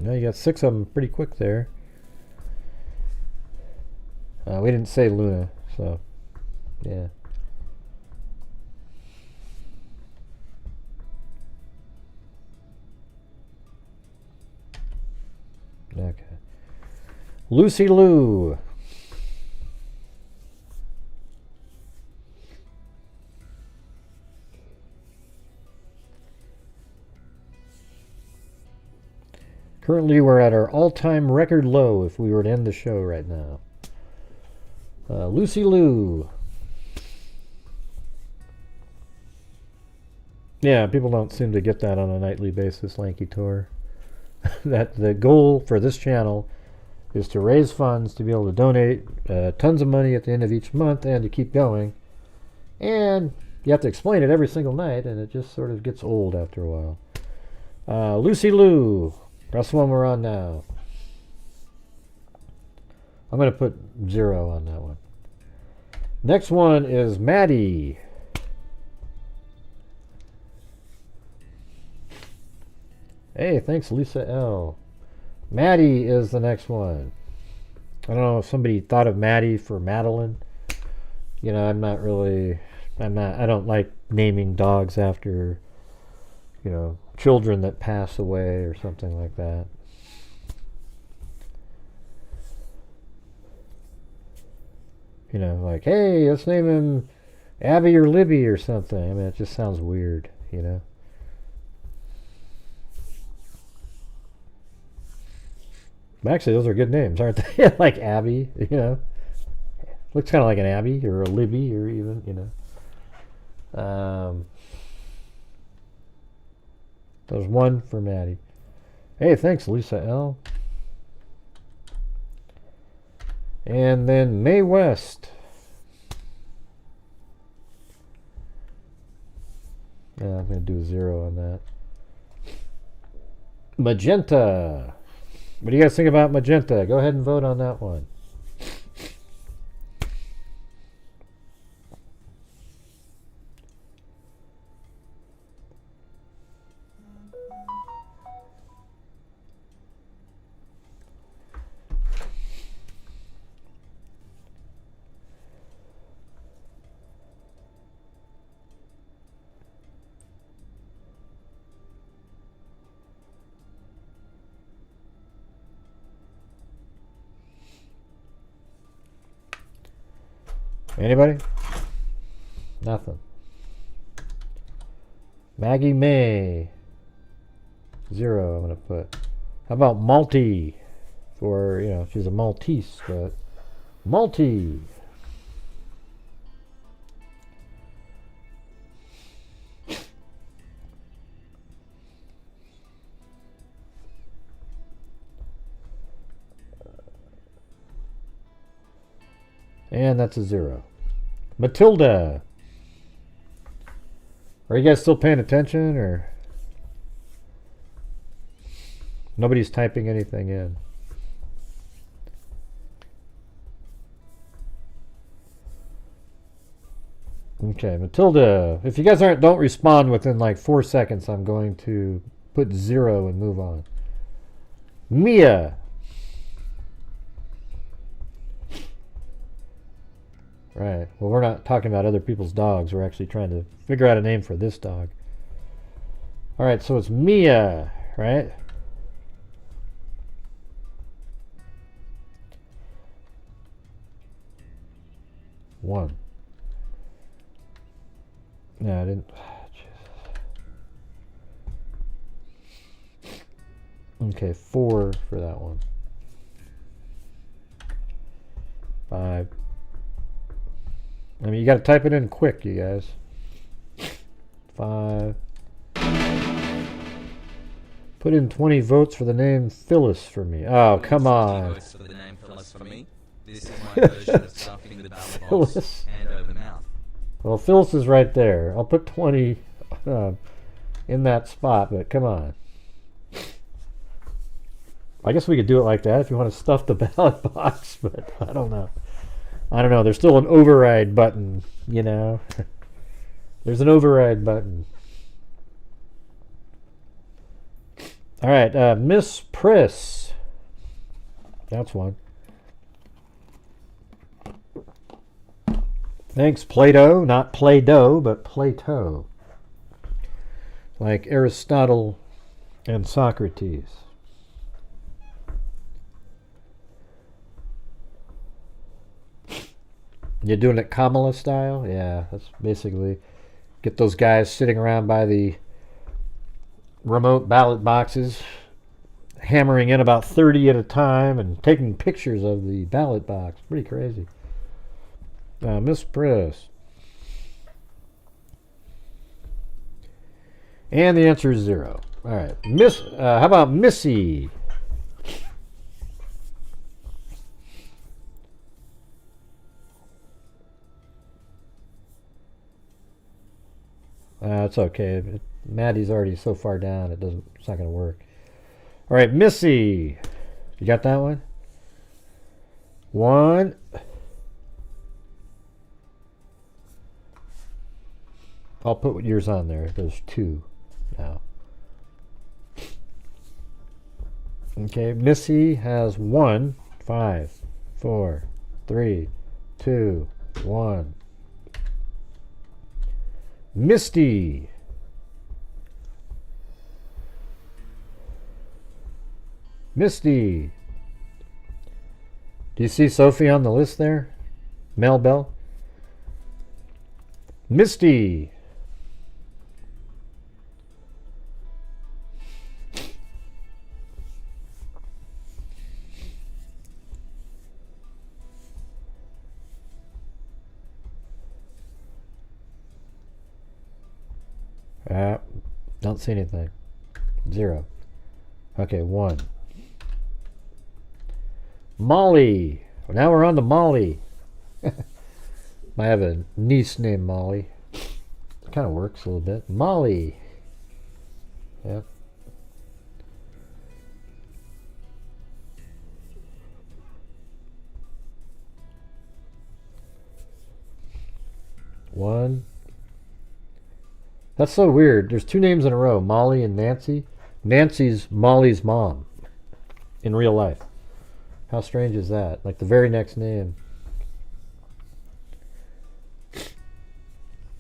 No, you got 6 of them pretty quick there. We didn't say Luna, so yeah. Okay. Lucy Lou. Currently, we're at our all-time record low if we were to end the show right now. Lucy Lou. Yeah, people don't seem to get that on a nightly basis, Lanky Tour. That the goal for this channel is to raise funds to be able to donate tons of money at the end of each month and to keep going. And you have to explain it every single night, and it just sort of gets old after a while. Lucy Lou. That's the one we're on now. I'm going to put 0 on that one. Next one is Maddie. Hey, thanks, Lisa L. Maddie is the next one. I don't know if somebody thought of Maddie for Madeline. You know, I don't like naming dogs after, you know, children that pass away or something like that. You know, like, hey, let's name him Abby or Libby or something. I mean, it just sounds weird, you know. But actually, those are good names, aren't they? Like Abby, you know. Looks kind of like an Abby or a Libby or even, you know. There's 1 for Maddie. Hey, thanks, Lisa L. And then Mae West. Yeah, I'm going to do a 0 on that. Magenta. What do you guys think about Magenta? Go ahead and vote on that one. Anybody? Nothing. Maggie May. 0 I'm going to put. How about Malty? For, you know, she's a Maltese, but Malty. And that's a 0. Matilda. Are you guys still paying attention, or nobody's typing anything in? Okay, Matilda. If you guys don't respond within like 4 seconds, I'm going to put 0 and move on. Mia. Right. Well, we're not talking about other people's dogs. We're actually trying to figure out a name for this dog. All right, so it's Mia, right? One. No, I didn't. Okay, 4 for that one. 5. I mean, you got to type it in quick, you guys. 5. Put in 20 votes for the name Phyllis for me. Oh, come on. Votes for the name Phyllis for me. This is my version of stuffing the ballot box hand over mouth. Well, Phyllis is right there. I'll put 20 in that spot, but come on. I guess we could do it like that if you want to stuff the ballot box, but I don't know. I don't know. There's still an override button, you know. There's an override button. All right, Miss Priss. That's one. Thanks, Plato. Not Play-Doh, but Plato. Like Aristotle and Socrates. You're doing it Kamala style? Yeah, that's basically get those guys sitting around by the remote ballot boxes, hammering in about 30 at a time and taking pictures of the ballot box. Pretty crazy. Miss Priss. And the answer is 0. All right. How about Missy? It's okay. Maddie's already so far down, it's not going to work. All right, Missy. You got that one? 1. I'll put yours on there. There's 2 now. Okay, Missy has 1, 5, 4, 3, 2, 1. Misty. Misty. Do you see Sophie on the list there? Mel Bell. Misty. Don't see anything. 0. Okay, 1. Molly. Well, now we're on to Molly. I have a niece named Molly. It kind of works a little bit. Molly. Yep. One. That's so weird. There's 2 names in a row, Molly and Nancy. Nancy's Molly's mom in real life. How strange is that? Like the very next name.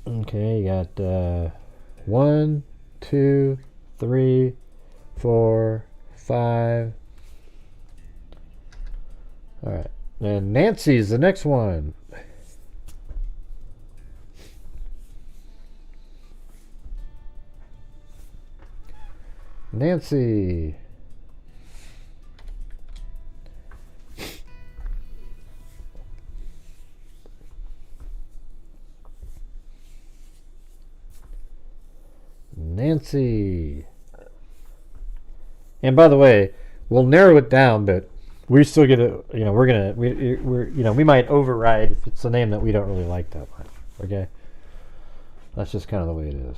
Okay, you got 1, 2, 3, 4, 5. All right. And Nancy's the next one. Nancy. Nancy. And by the way, we'll narrow it down, but we still get a, we might override if it's a name that we don't really like that much. Okay? That's just kind of the way it is.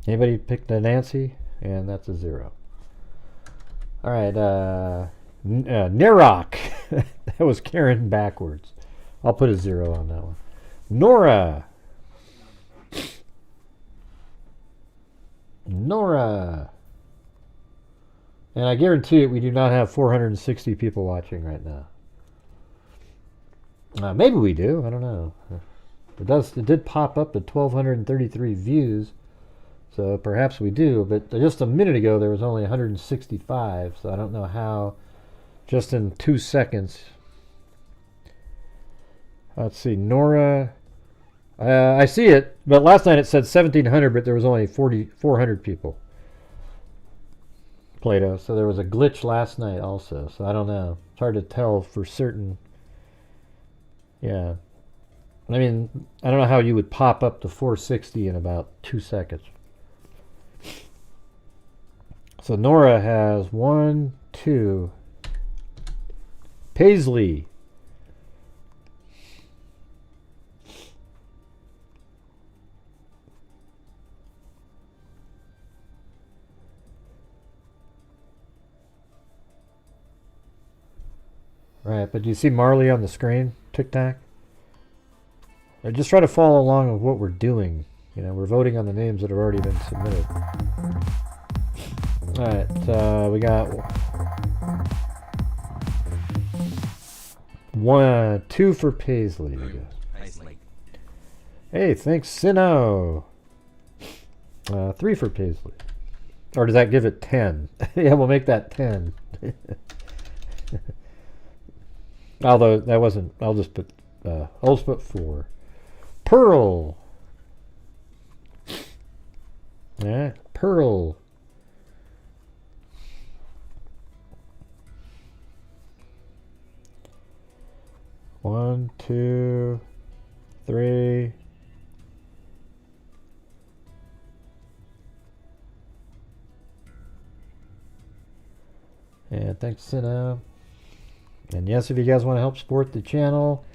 Anybody picked a Nancy? And that's a 0. All right, Nerok. That was Karen backwards. I'll put a 0 on that one. Nora. Nora. And I guarantee it, we do not have 460 people watching right now. Maybe we do. I don't know. It did pop up at 1,233 views, so perhaps we do. But just a minute ago, there was only 165, so I don't know how. Just in 2 seconds. Let's see, Nora. I see it, but last night it said 1,700, but there was only 400 people. Plato. So there was a glitch last night also. So I don't know. It's hard to tell for certain. Yeah. I mean, I don't know how you would pop up to 460 in about 2 seconds. So Nora has 1, 2. Paisley. Right, but do you see Marley on the screen? Tic-tac? Just try to follow along with what we're doing. You know, we're voting on the names that have already been submitted. Alright, we got 1, 2 for Paisley, I guess. Paisley. Hey, thanks, Sino. 3 for Paisley. Or does that give it 10? Yeah, we'll make that 10. Although that wasn't, I'll just put 4. Pearl. Yeah, Pearl. One, 2, 3. And thanks, Sino. And yes, if you guys want to help support the channel,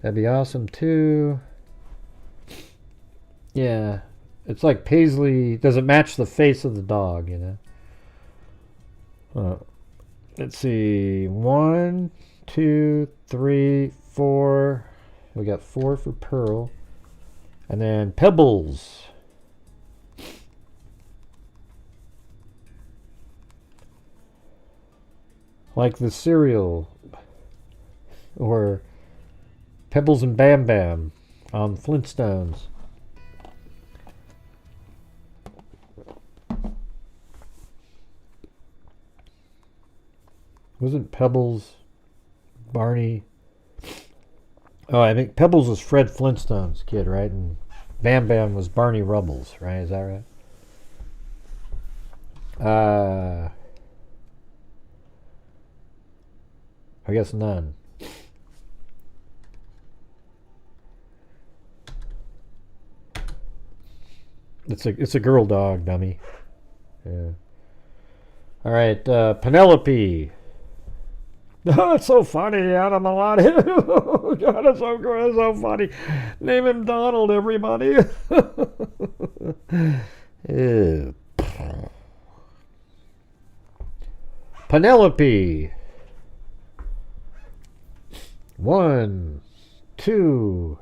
that'd be awesome too. Yeah, it's like Paisley doesn't match the face of the dog, you know. Let's see, 1, 2, 3, 4. We got 4 for Pearl, and then Pebbles. Like the cereal, or Pebbles and Bam Bam on Flintstones. Wasn't Pebbles Barney? Oh, I think Pebbles was Fred Flintstone's kid, right? And Bam Bam was Barney Rubbles, right? Is that right? I guess none. It's a girl dog, dummy. Yeah. All right, Penelope. Oh, it's so funny, Adam Malati. God, it's so good, it's so funny. Name him Donald, everybody. Ew. Penelope. 1, 2.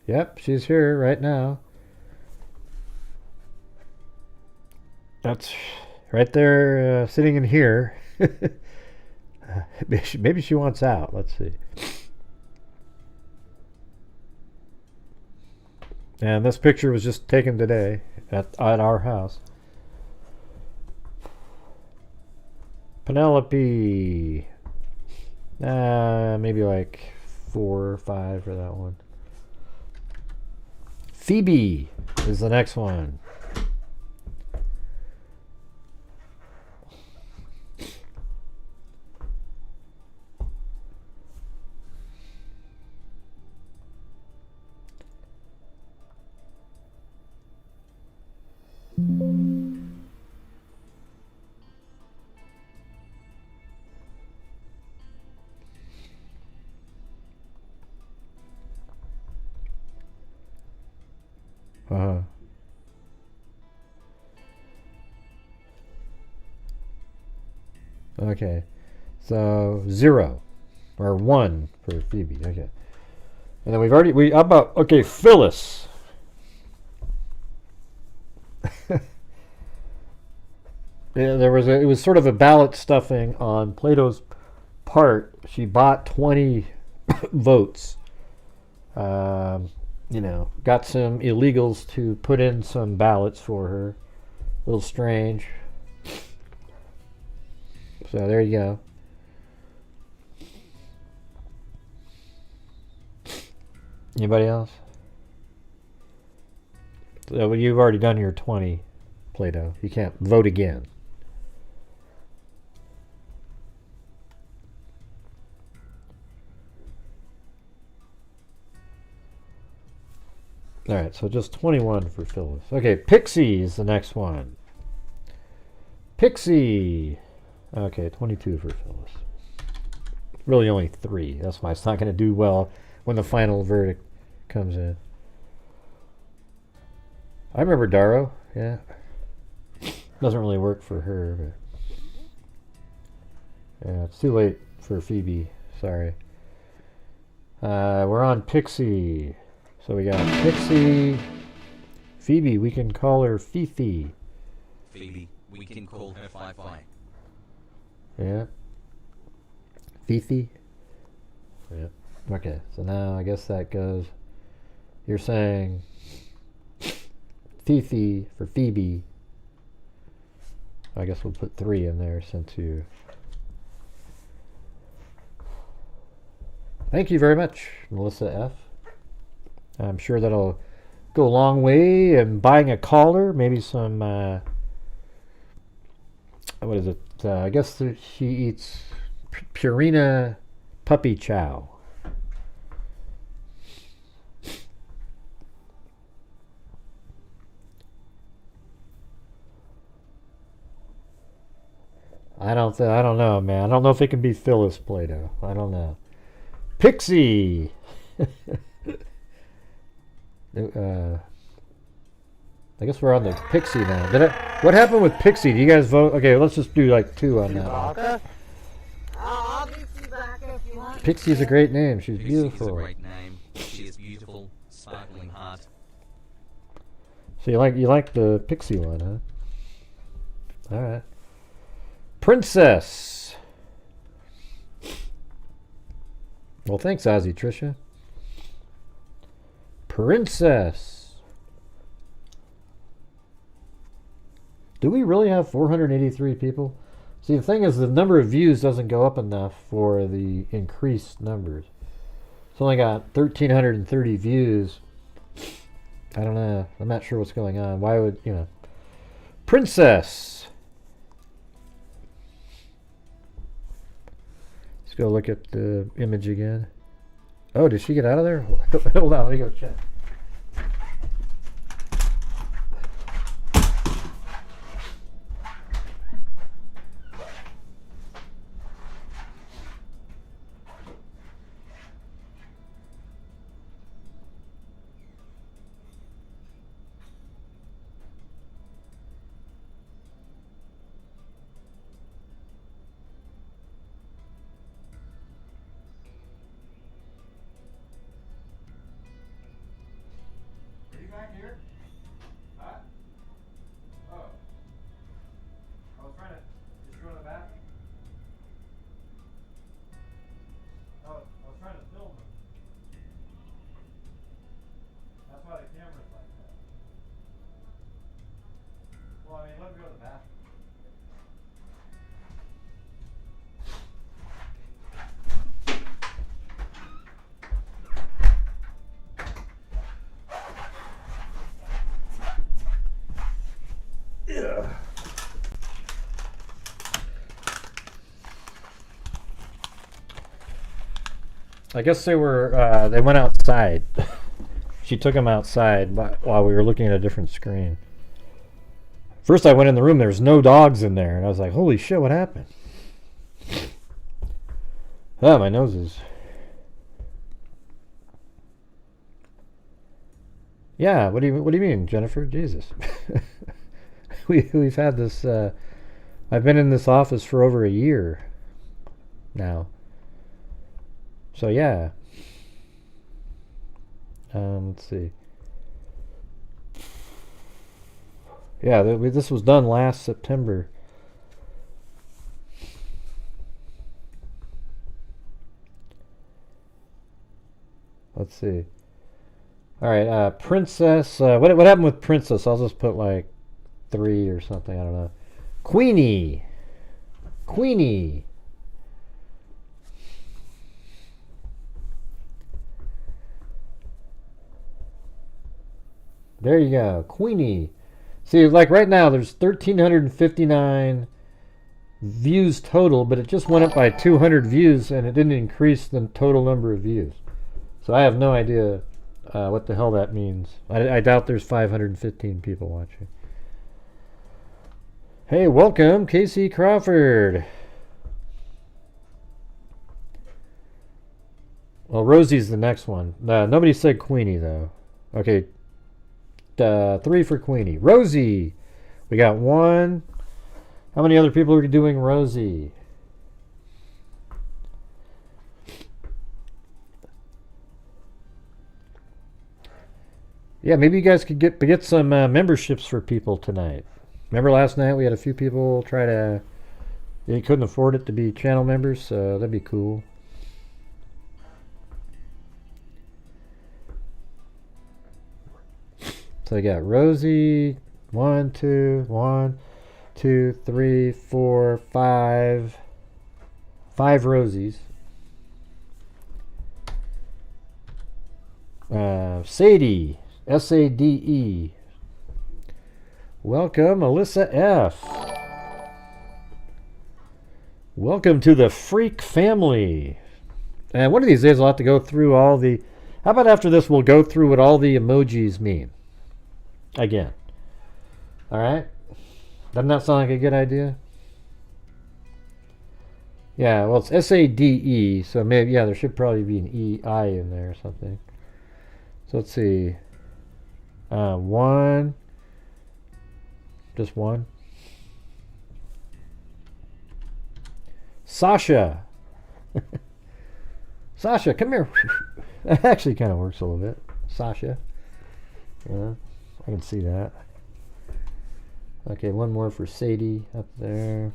Yep, she's here right now. That's right there, sitting in here. Maybe she wants out. Let's see. And this picture was just taken today at our house. Penelope. Maybe like 4 or 5 for that one. Phoebe is the next one. Okay, so 0 or 1 for Phoebe. Okay, and then okay, Phyllis. Yeah, it was sort of a ballot stuffing on Plato's part. She bought 20 votes. You know, got some illegals to put in some ballots for her. A little strange. So there you go. Anybody else? So you've already done your 20, Plato. You can't vote again. All right, so just 21 for Phyllis. Okay, Pixie is the next one. Pixie. Okay, 22 for Phyllis. Really only 3. That's why it's not going to do well when the final verdict comes in. I remember Darrow, yeah. Doesn't really work for her, but yeah, it's too late for Phoebe. Sorry. We're on Pixie. So we got Pixie, Phoebe. We can call her Fifi. Phoebe, we can call her Fi-Fi. Yeah. Fifi. Yeah. Okay. So now I guess that goes. You're saying Fifi for Phoebe. I guess we'll put 3 in there since you. Thank you very much, Melissa F. I'm sure that'll go a long way in buying a collar, maybe some, what is it? I guess she eats Purina puppy chow. I don't know, man. I don't know if it can be Phyllis Plato. I don't know. Pixie. I guess we're on the Pixie now. What happened with Pixie? Do you guys vote? Okay, let's just do like 2 on that one. I'll be back if you want. Pixie's a great name. She's Lucy is a beautiful. great name. She is beautiful, sparkling heart. So you like the Pixie one, huh? All right. Princess. Well, thanks, Ozzy Trisha. Princess. Do we really have 483 people? See, the thing is, the number of views doesn't go up enough for the increased numbers. It's only got 1,330 views. I don't know. I'm not sure what's going on. Why would, you know. Princess. Let's go look at the image again. Oh, did she get out of there? Hold on, let me go check. Back here? Huh? Oh. I was trying to. Just go in the bathroom? I was trying to film them. That's why the camera's like that. Well, I mean, let me go to the bathroom. I guess they were, they went outside. She took them outside while we were looking at a different screen. First I went in the room, there was no dogs in there, and I was like, holy shit, what happened? Oh, my nose is... Yeah, what do you mean, Jennifer? Jesus. We've had this, I've been in this office for over a year now. So yeah. Let's see. Yeah, this was done last September. Let's see. All right, Princess. What happened with Princess? I'll just put like 3 or something. I don't know. Queenie. Queenie. There you go, Queenie. See, like right now, there's 1,359 views total, but it just went up by 200 views, and it didn't increase the total number of views. So I have no idea what the hell that means. I doubt there's 515 people watching. Hey, welcome, Casey Crawford. Well, Rosie's the next one. Nobody said Queenie, though. Okay. 3 for Queenie. Rosie. We got 1. How many other people are doing Rosie? Yeah, maybe you guys could get some memberships for people tonight. Remember last night we had a few people try to... They couldn't afford it to be channel members, so that'd be cool. So I got Rosie, 1, 2, 3, 4, 5. 5 Rosies. Sadie, S-A-D-E. Welcome, Alyssa F. Welcome to the Freak family. And one of these days I'll have to go through all the... How about after this we'll go through what all the emojis mean? Again. Alright? Doesn't that sound like a good idea? Yeah, well, it's S-A-D-E, so maybe, yeah, there should probably be an E-I in there or something. So let's see. 1. Just 1. Sasha. Sasha, come here. That actually kind of works a little bit. Sasha. Yeah. I can see that. Okay, 1 more for Sadie up there.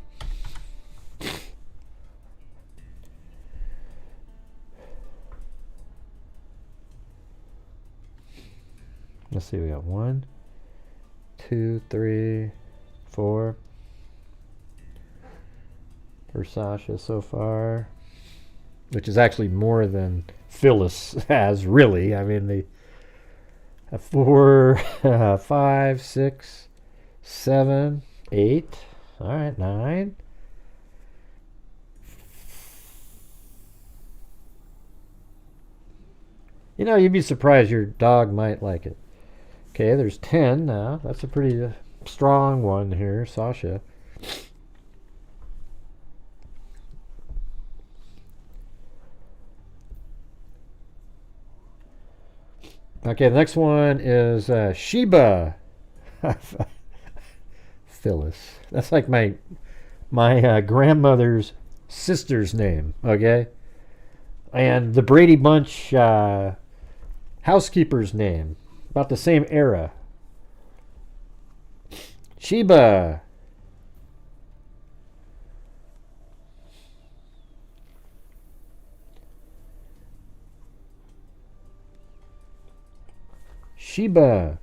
Let's see, we got 1, 2, 3, 4 for Sasha so far, which is actually more than Phyllis has, really. I mean, the 4, 5, 6, 7, 8. All right, 9. You know, you'd be surprised your dog might like it. Okay, there's 10 now. That's a pretty strong one here, Sasha. Okay, the next one is Sheba. Phyllis. That's like my grandmother's sister's name, okay? And the Brady Bunch housekeeper's name. About the same era. Sheba. Sheba.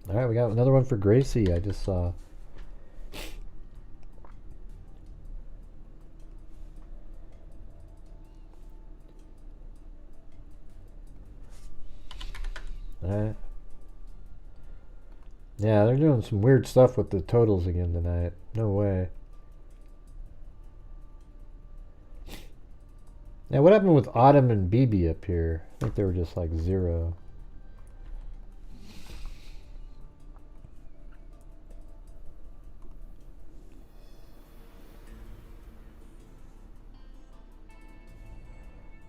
All right, we got another one for Gracie. I just saw. Yeah, they're doing some weird stuff with the totals again tonight. No way. Now, what happened with Autumn and BB up here? I think they were just like 0.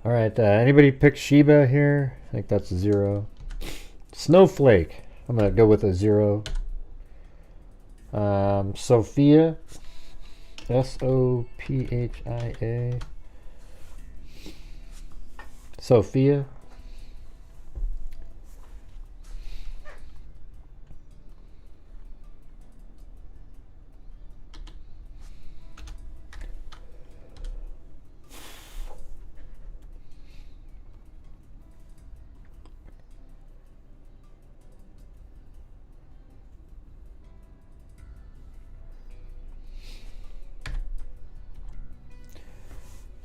All right, anybody pick Sheba here? I think that's 0. Snowflake. I'm going to go with a 0. Sophia. S-O-P-H-I-A. Sophia.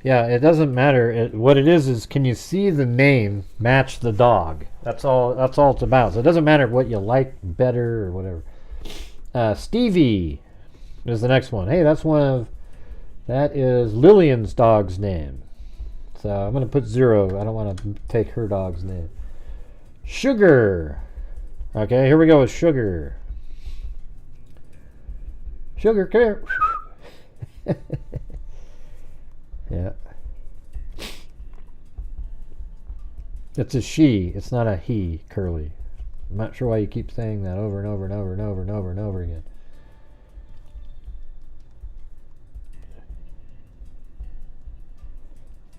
Yeah, it doesn't matter. What it is can you see the name match the dog? That's all it's about. So it doesn't matter what you like better or whatever. Stevie is the next one. Hey, that is Lillian's dog's name. So I'm going to put 0. I don't want to take her dog's name. Sugar. Okay, here we go with Sugar. Sugar, come here. Yeah. It's a she. It's not a he, Curly. I'm not sure why you keep saying that over and over and over and over and over and over again.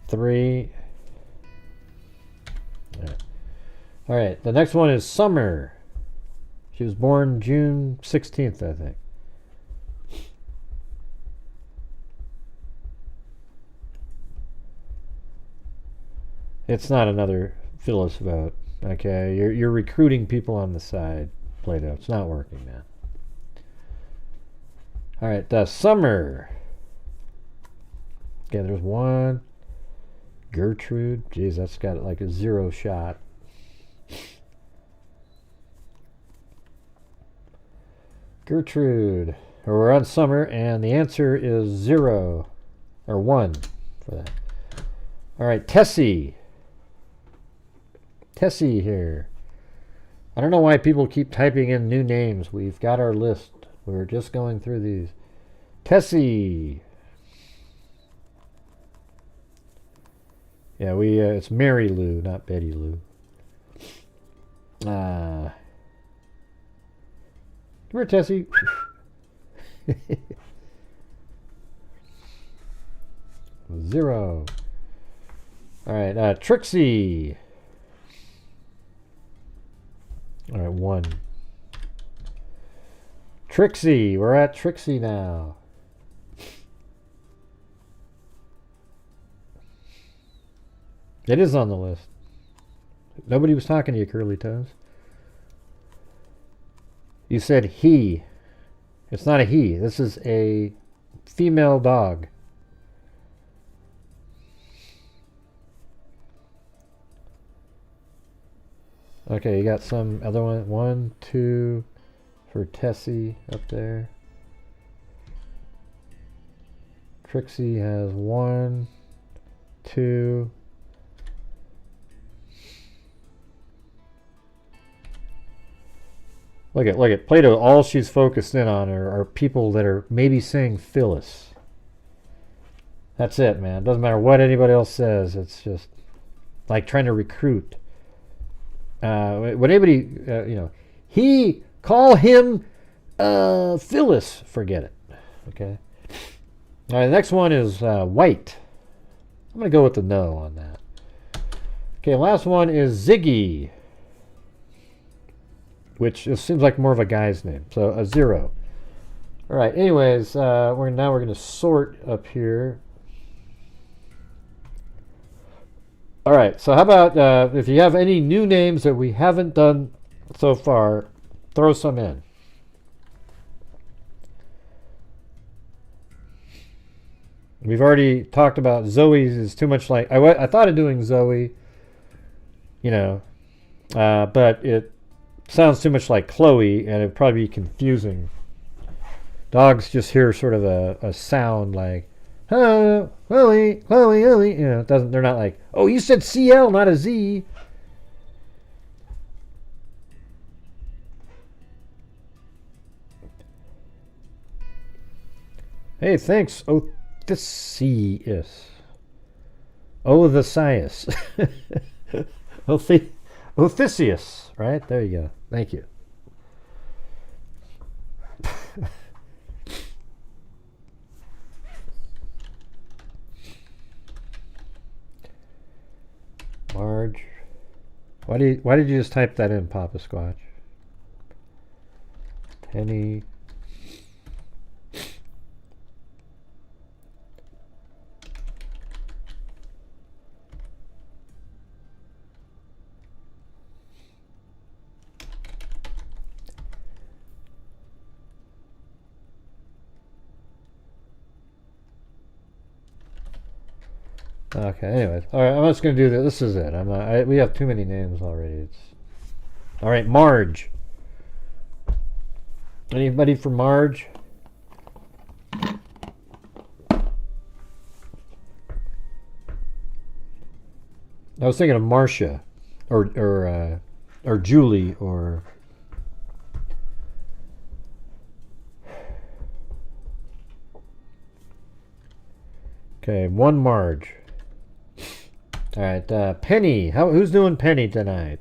Three. All right. The next one is Summer. She was born June 16th, I think. It's not another Phyllis vote. Okay, you're recruiting people on the side, Plato. It's not working, man. All right, Summer. Okay, there's one. Gertrude. Jeez, that's got like a 0 shot. Gertrude. We're on Summer, and the answer is 0 or 1 for that. All right, Tessie. Tessie here. I don't know why people keep typing in new names. We've got our list. We're just going through these. Tessie. Yeah, it's Mary Lou, not Betty Lou. Come here, Tessie. 0. All right, Trixie. All right, 1. Trixie. We're at Trixie now. It is on the list. Nobody was talking to you, Curly Toes. You said he. It's not a he. This is a female dog. Okay, you got some other one. 1, 2 for Tessie up there. Trixie has 1, 2. Look at Plato. All she's focused in on are people that are maybe saying Phyllis. That's it, man. Doesn't matter what anybody else says. It's just like trying to recruit. When anybody, he, call him Phyllis. Forget it. Okay. All right, the next one is White. I'm going to go with the no on that. Okay, last one is Ziggy, which it seems like more of a guy's name. So a 0. All right, anyways, we're going to sort up here. All right, so how about if you have any new names that we haven't done so far, throw some in. We've already talked about Zoe's is too much like... I thought of doing Zoe, but it sounds too much like Chloe, and it'd probably be confusing. Dogs just hear sort of a sound like, oh, Chloe, Chloe, Chloe. They're not like, oh, you said CL, not a Z. Hey, thanks, Odysseus. Odysseus. Odysseus, right? There you go. Thank you. Marge. Why did you just type that in, Papa Squatch? Penny. Okay, anyways. Alright, I'm just going to do this. This is it. We have too many names already. Alright, Marge. Anybody for Marge? I was thinking of Marcia. Or Julie, or... Okay, one Marge. All right, Penny. Who's doing Penny tonight?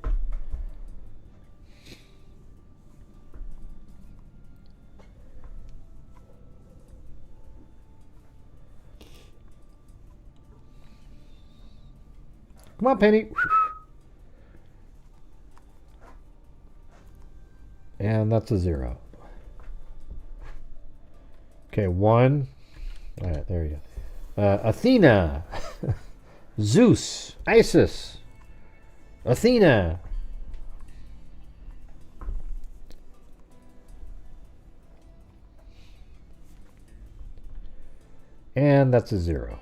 Come on, Penny. And that's a 0. Okay, 1. All right, there you go. Athena. Zeus, Isis, Athena. And that's a 0.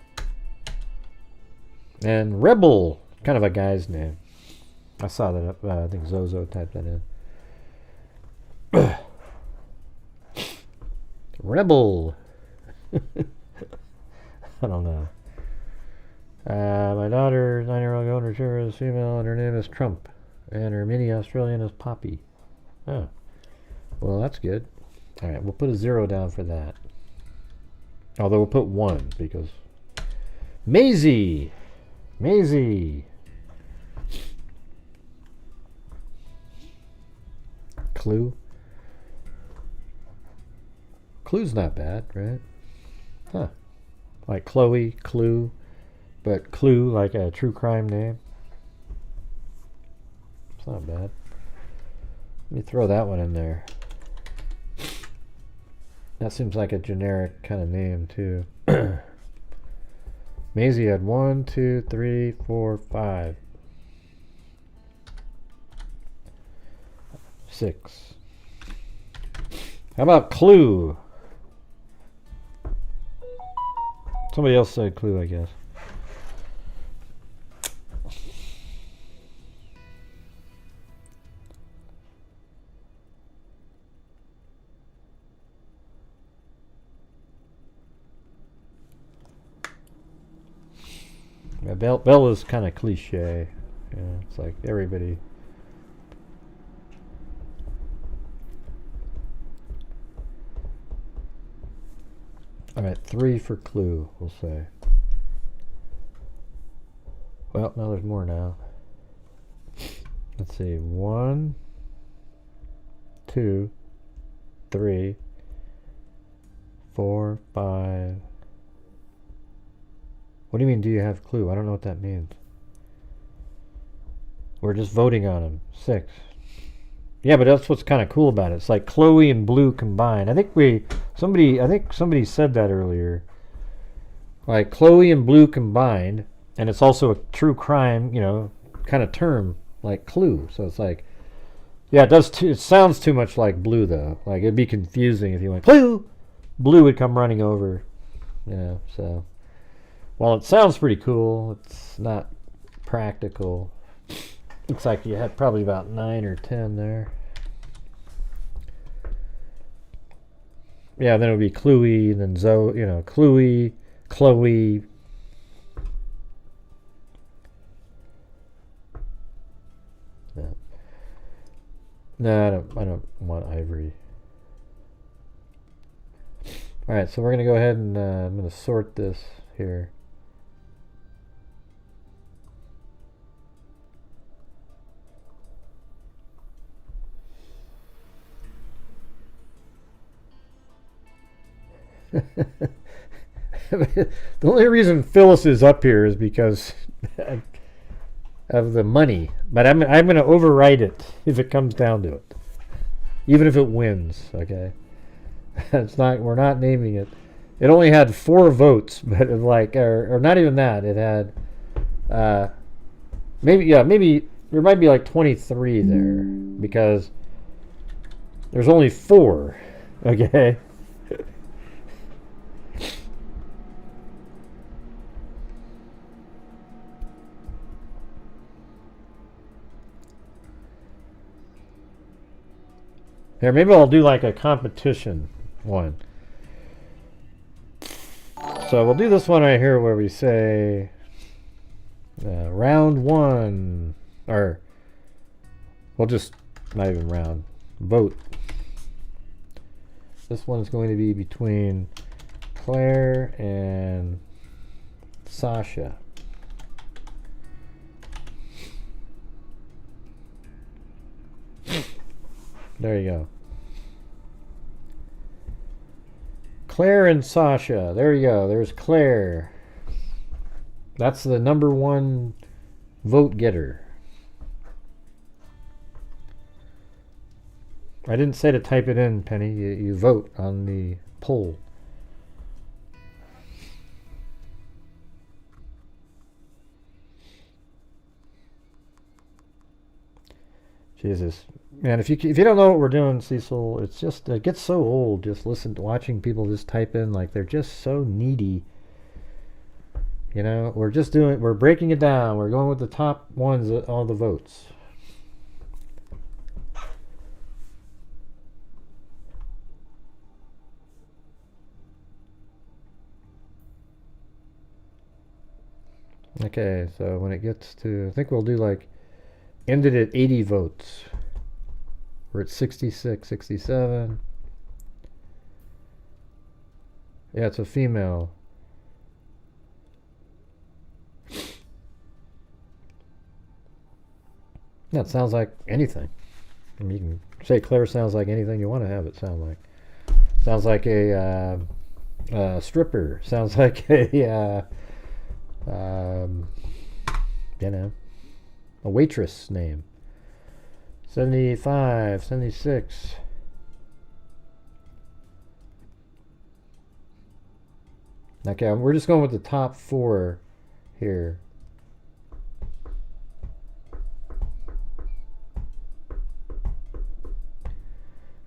And Rebel, kind of a guy's name. I saw that up. I think Zozo typed that in. Rebel. I don't know. My daughter, 9-year-old golden retriever, is female, and her name is Trump, and her mini Australian is Poppy. Oh, well, that's good. All right, we'll put a 0 down for that. Although we'll put 1 because Maisie. Clue. Clue's not bad, right? Huh? Like Chloe, Clue. But Clue, like a true crime name. It's not bad. Let me throw that one in there. That seems like a generic kind of name, too. Maisie had 1, 2, 3, 4, 5. 6. How about Clue? Somebody else said Clue, I guess. Yeah, Bella's kind of cliche. Yeah, it's like everybody. All right, 3 for Clue, we'll say. Well, no, there's more now. Let's see. 1, 2, 3, 4, 5. What do you mean, do you have Clue? I don't know what that means. We're just voting on him. 6. Yeah, but that's what's kind of cool about it. It's like Chloe and Blue combined. I think somebody said that earlier. Like Chloe and Blue combined, and it's also a true crime, kind of term like Clue. So it's like, yeah, it sounds too much like Blue though. Like it'd be confusing if you went Clue, Blue would come running over. So while it sounds pretty cool, it's not practical. Looks like you had probably about 9 or 10 there. Yeah, then it would be Cluey, then Cluey, Chloe. No, I don't want Ivory. All right, so we're going to go ahead and I'm going to sort this here. The only reason Phyllis is up here is because of the money, but I'm going to overwrite it if it comes down to it, even if it wins. Okay, we're not naming it. It only had 4 votes, but or not even that. It had maybe there might be like 23 there because there's only 4. Okay. Here, maybe I'll do like a competition one. So we'll do this one right here where we say round one, or we'll just not even round, vote. This one's going to be between Claire and Sasha. There you go. Claire and Sasha. There you go. There's Claire. That's the number one vote getter. I didn't say to type it in, Penny. You vote on the poll. Jesus, man! If you don't know what we're doing, Cecil, it's just it gets so old. Just watching people just type in like they're just so needy. You know, we're breaking it down. We're going with the top ones, all the votes. Okay, so when it gets to, I think we'll do like, ended at 80 votes. We're at 66, 67. Yeah, it's a female. That sounds like anything. I mean, you can say Claire sounds like anything you want to have it sound like. Sounds like a stripper. Sounds like a, you know, a waitress name. 75, 76. Okay, we're just going with the top four here.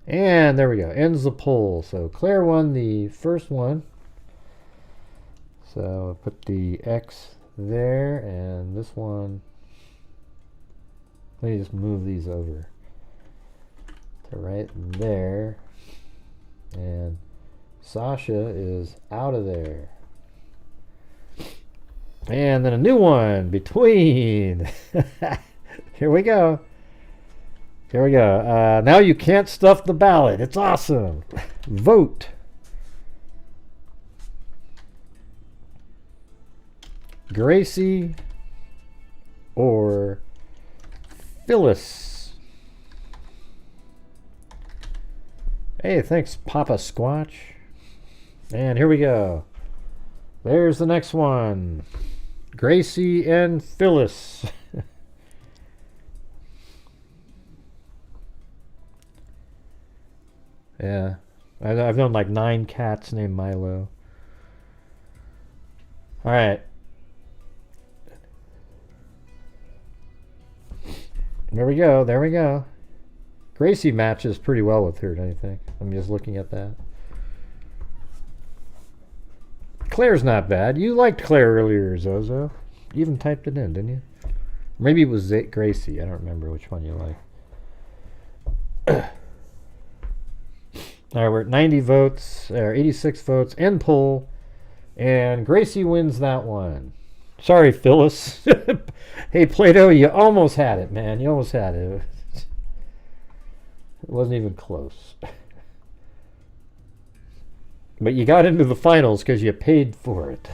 And there we go. Ends the poll. So Claire won the first one. So I'll put the X there, and this one. Let me just move these over to right there. And Sasha is out of there. And then a new one between. Here we go. Here we go. Now you can't stuff the ballot. It's awesome. Vote. Gracie or Phyllis. Hey, thanks, Papa Squatch. And here we go. There's the next one. Gracie and Phyllis. Yeah. I've known like 9 cats named Milo. Alright. There we go. There we go. Gracie matches pretty well with her, don't you think? I'm just looking at that. Claire's not bad. You liked Claire earlier, Zozo. You even typed it in, didn't you? Maybe it was Gracie. I don't remember which one you like. All right, we're at 90 votes, or 86 votes, end poll, and Gracie wins that one. Sorry, Phyllis. Hey, Plato, you almost had it, man. You almost had it. It wasn't even close. But you got into the finals because you paid for it.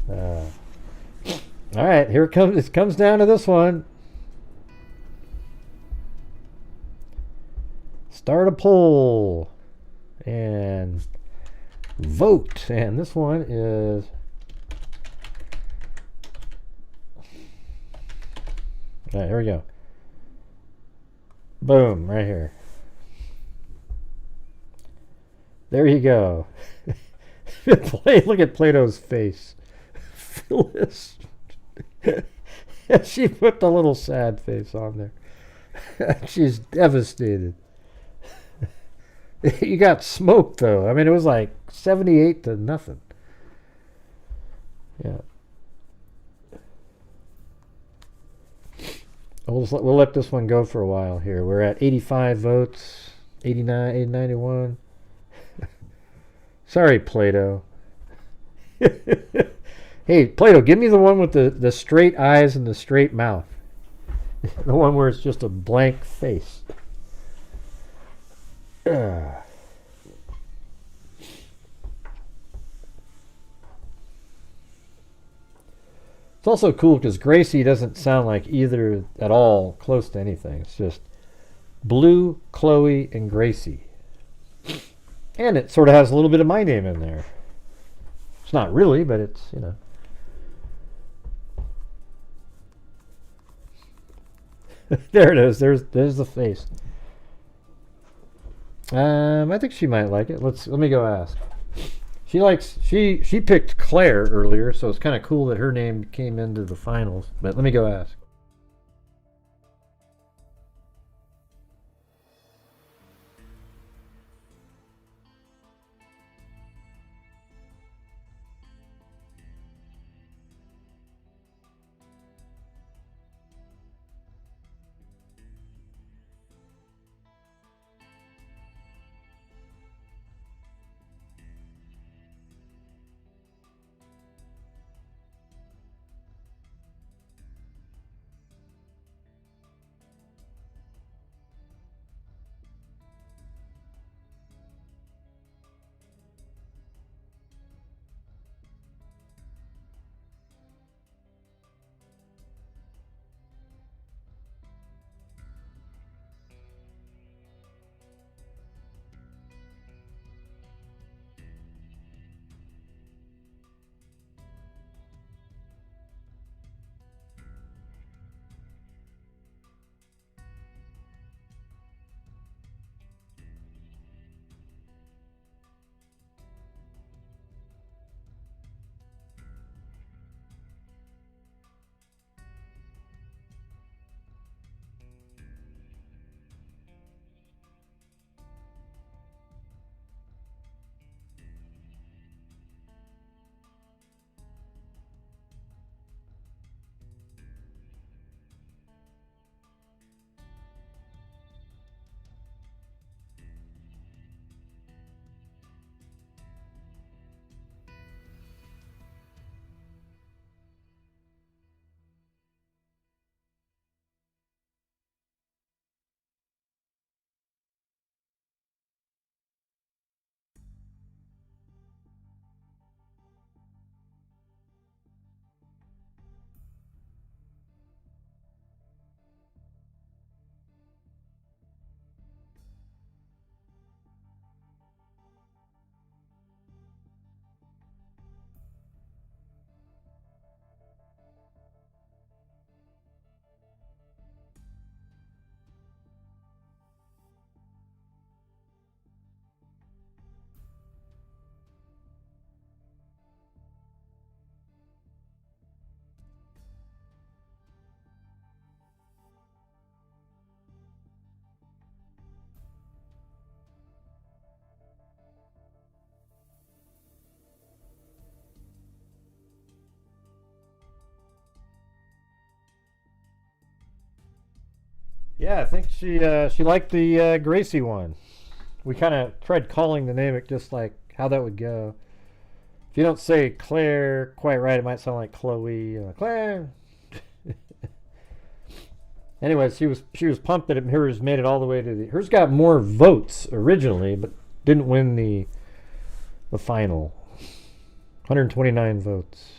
All right, here it comes. It comes down to this one. Start a poll and vote. And this one is all right, here we go. Boom, right here. There you go. Look at Plato's face. Phyllis. She put the little sad face on there. She's devastated. You got smoked, though. I mean, it was like 78 to nothing. Yeah. we'll let this one go for a while here. We're at 85 votes, 89, 91. Sorry, Plato. Hey, Plato, give me the one with the straight eyes and the straight mouth. The one where it's just a blank face. It's also cool because Gracie doesn't sound like either at all close to anything. It's just Blue, Chloe, and Gracie. And it sort of has a little bit of my name in there. It's not really, but it's, you know. There it is. There's the face. I think she might like it. Let me go ask. She picked Claire earlier, so it's kind of cool that her name came into the finals. But let me go ask. Yeah, I think she liked the Gracie one. We kind of tried calling the name, it just like how that would go. If you don't say Claire quite right, it might sound like Chloe. Claire. Anyway, she was pumped that hers made it all the way to the. Hers got more votes originally, but didn't win the final. 129 votes.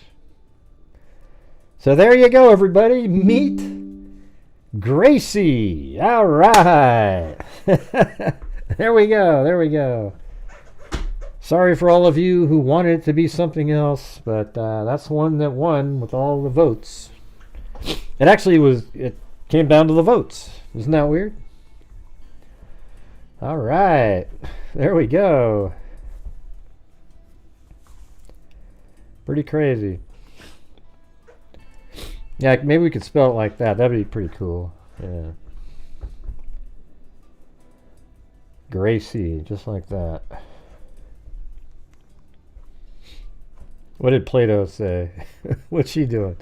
So there you go, everybody. Meet Gracie. All right. There we go. There we go. Sorry for all of you who wanted it to be something else, but that's one that won with all the votes. It actually was. It came down to the votes. Isn't that weird? All right. There we go. Pretty crazy. Yeah, maybe we could spell it like that. That'd be pretty cool. Yeah. Gracie, just like that. What did Plato say? What's she doing?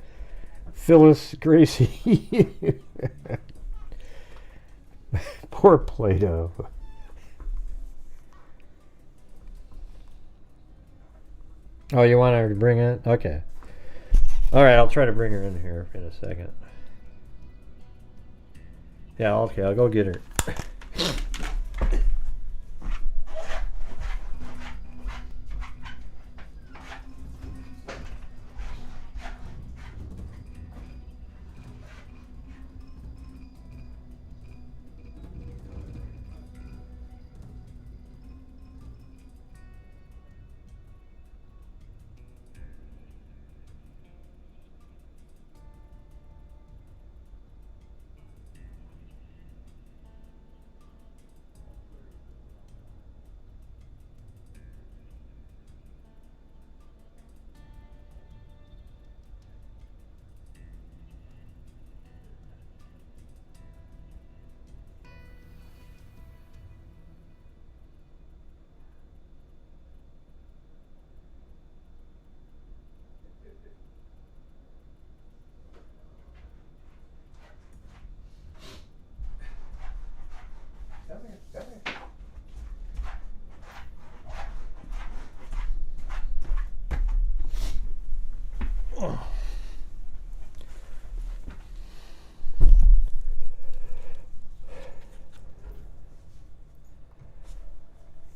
Phyllis Gracie. Poor Play-Doh. Oh, you want her to bring it? Okay. All right, I'll try to bring her in here in a second. Yeah, okay, I'll go get her.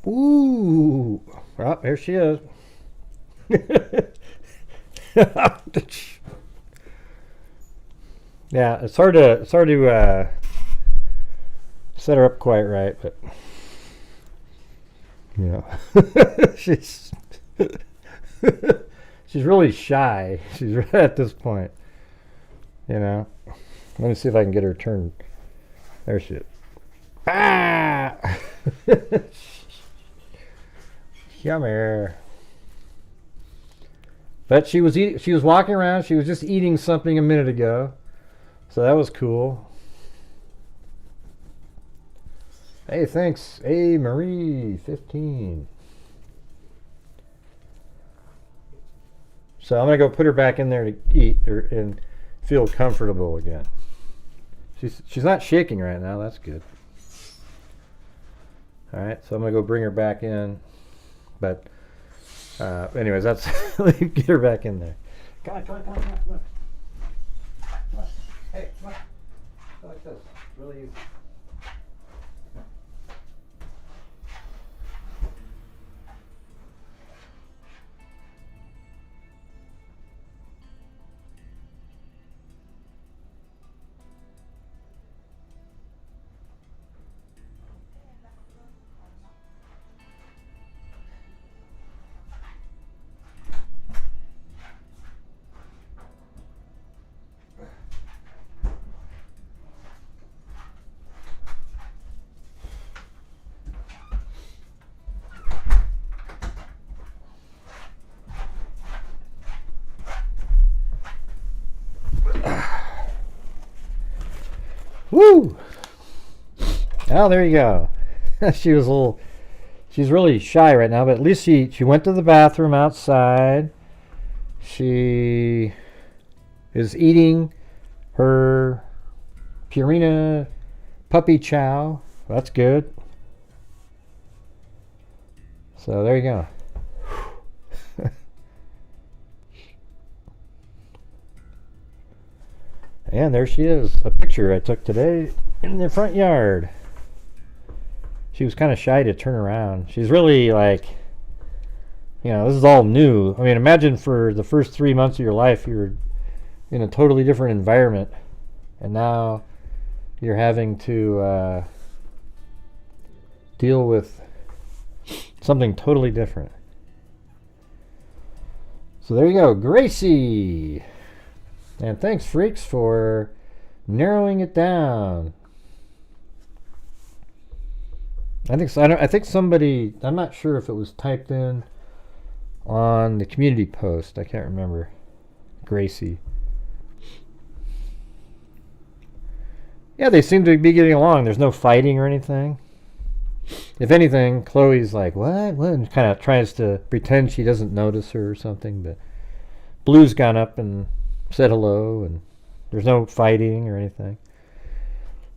Ooh, well, here she is. Yeah, it's hard to set her up quite right, but you know, she's she's really shy. She's right at this point, you know. Let me see if I can get her turned. There she is. Ah! Come here. But she was walking around. She was just eating something a minute ago, so that was cool. Hey, thanks. Hey, Marie, 15. So I'm gonna go put her back in there to eat and feel comfortable again. She's not shaking right now. That's good. All right, so I'm gonna go bring her back in. But anyways, that's get her back in there. Come on. Hey, come on. Go like this. Really easy. Woo! Oh, there you go. She's really shy right now, but at least she went to the bathroom outside. She is eating her Purina puppy chow. That's good. So there you go. And there she is, a picture I took today in the front yard. She was kind of shy to turn around. She's really like, you know, this is all new. I mean, imagine for the first 3 months of your life, you're in a totally different environment. And now you're having to deal with something totally different. So there you go, Gracie. And thanks, freaks, for narrowing it down. I think somebody, I'm not sure if it was typed in on the community post. I can't remember. Gracie. Yeah, they seem to be getting along. There's no fighting or anything. If anything, Chloe's like, what? And kind of tries to pretend she doesn't notice her or something. But Blue's gone up and said hello, and There's no fighting or anything.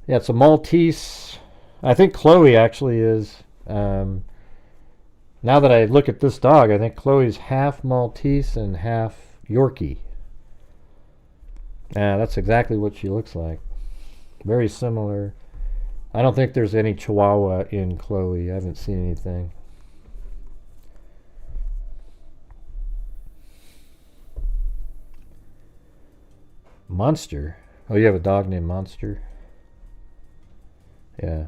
Yeah, it's a Maltese. I think Chloe actually is. Now that I look at this dog, I think Chloe's half Maltese and half Yorkie. Yeah, that's exactly what she looks like. Very similar. I don't think there's any Chihuahua in Chloe. I haven't seen anything. Monster? Oh, you have a dog named Monster? Yeah.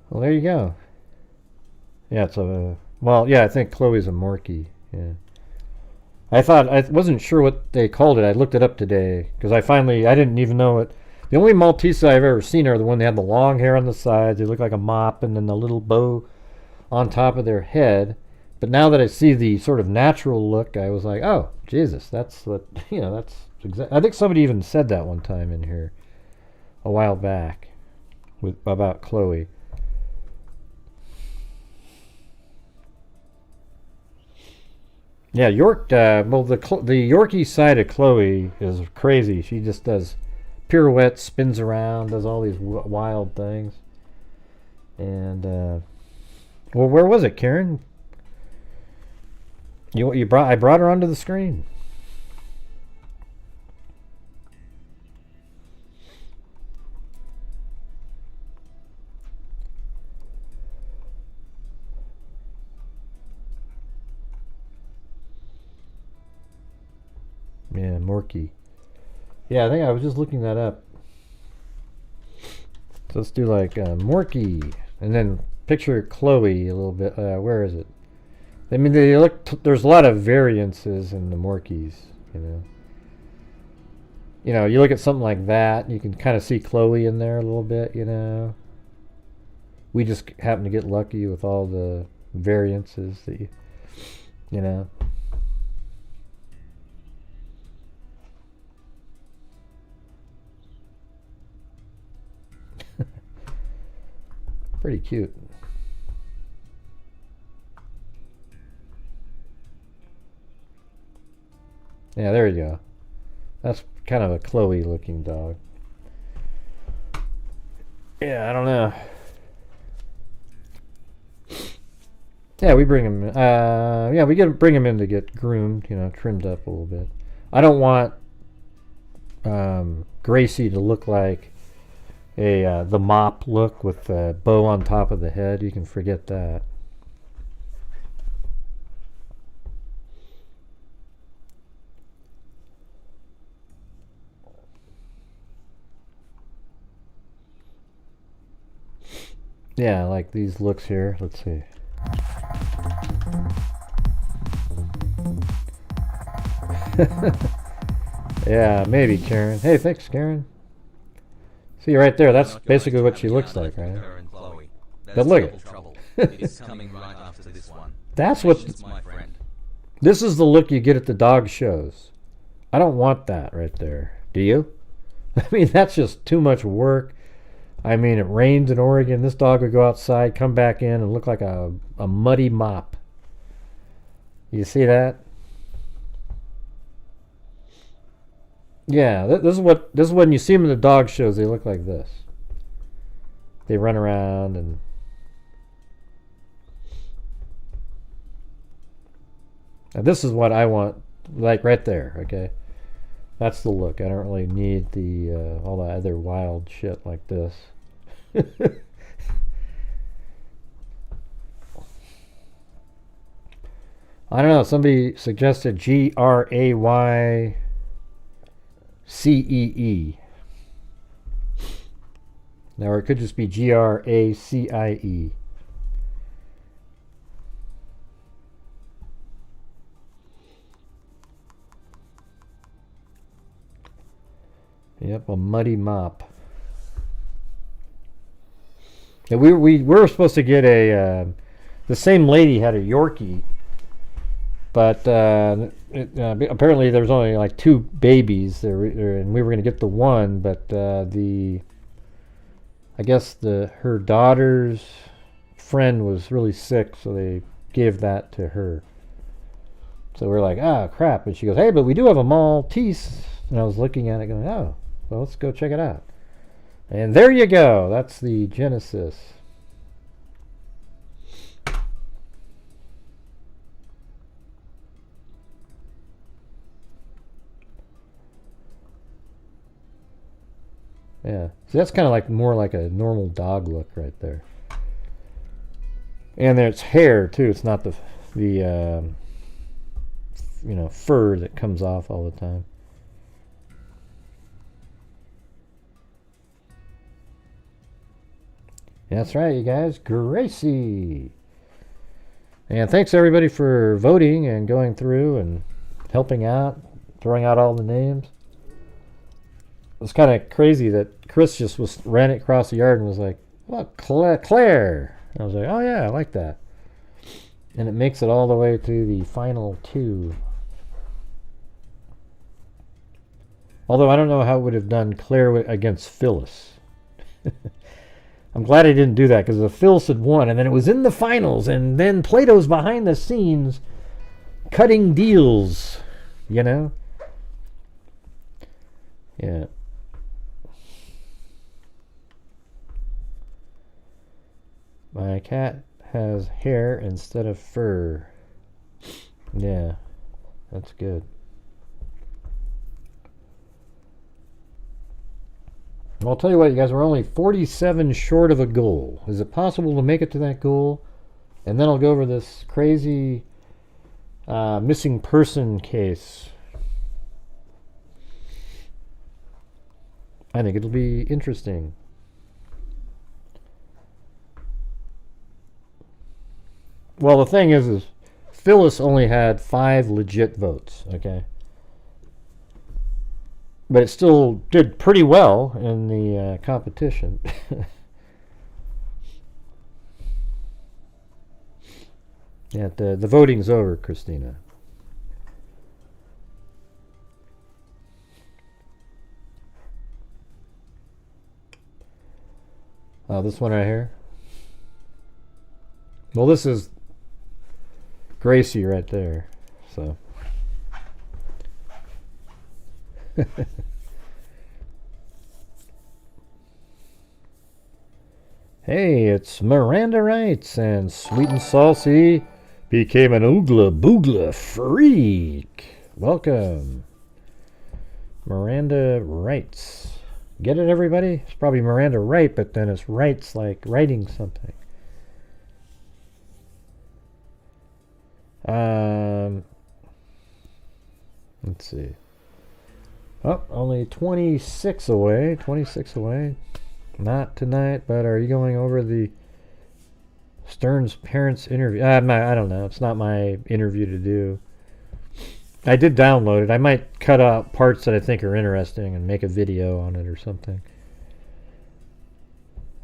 Well, there you go. Yeah, it's a... Well, yeah, I think Chloe's a Morkie. Yeah. I wasn't sure what they called it. I looked it up today because I didn't even know it. The only Maltese I've ever seen are the one that had the long hair on the sides. They look like a mop and then the little bow on top of their head. But now that I see the sort of natural look, I was like, oh, Jesus, that's what, that's exactly. I think somebody even said that one time in here a while back about Chloe. Yeah, well, the Yorkie side of Chloe is crazy. She just does pirouettes, spins around, does all these wild things. And, well, where was it, Karen? I brought her onto the screen. Yeah, Morkie. Yeah, I think I was just looking that up. So let's do like Morkie, and then picture Chloe a little bit. Where is it? I mean, there's a lot of variances in the Morkies. You look at something like that, you can kind of see Chloe in there a little bit. We just happen to get lucky with all the variances that you know. Pretty cute. Yeah, there you go. That's kind of a Chloe looking dog. Yeah, I don't know. Yeah, we bring him. Bring him in to get groomed. Trimmed up a little bit. I don't want Gracie to look like the mop look with the bow on top of the head. You can forget that. Yeah, like these looks here. Let's see. Yeah, maybe Karen. Hey, thanks, Karen. See right there. That's basically what she looks like, right? But look at It's coming right after this one. That's what. My friend. This is the look you get at the dog shows. I don't want that right there. Do you? I mean, that's just too much work. I mean, it rains in Oregon. This dog would go outside, come back in, and look like a muddy mop. You see that? Yeah, this is when you see them in the dog shows. They look like this. They run around and. And this is what I want, like right there. Okay, that's the look. I don't really need the all the other wild shit like this. I don't know. Somebody suggested Graycee. Now, or it could just be Gracie. Yep, a muddy mop. Yeah, we were supposed to get the same lady had a Yorkie, but apparently there's only like 2 babies there, and we were going to get the one, but I guess her daughter's friend was really sick, so they gave that to her. So we're like, ah, crap. And she goes, hey, but we do have a Maltese. And I was looking at it going, oh, well, let's go check it out. And there you go. That's the Genesis. Yeah. So that's kind of like more like a normal dog look right there. And there's hair too. It's not the you know, fur that comes off all the time. That's right, you guys. Gracie. And thanks everybody for voting and going through and helping out, throwing out all the names. It was kind of crazy that Chris just ran it across the yard and was like, "Look, Claire." I was like, "Oh yeah, I like that." And it makes it all the way to the final 2. Although I don't know how it would have done Claire against Phyllis. I'm glad I didn't do that, because if Phyllis had won, and then it was in the finals, and then Plato's behind the scenes cutting deals, you know? Yeah. My cat has hair instead of fur. Yeah, that's good. Well, I'll tell you what, you guys, we're only 47 short of a goal. Is it possible to make it to that goal? And then I'll go over this crazy missing person case. I think it'll be interesting. Well, the thing is Phyllis only had 5 legit votes, okay? But it still did pretty well in the competition. Yeah, the voting's over, Christina. Oh, this one right here? Well, this is Gracie right there, so... Hey, it's Miranda Wrights, and Sweet and Saucy became an oogla boogla freak. Welcome, Miranda Wrights. Get it, everybody? It's probably Miranda Wright, but then it's Wrights like writing something. Let's see. Oh, only 26 away. 26 away. Not tonight, but are you going over the Stern's parents interview? I don't know. It's not my interview to do. I did download it. I might cut out parts that I think are interesting and make a video on it or something.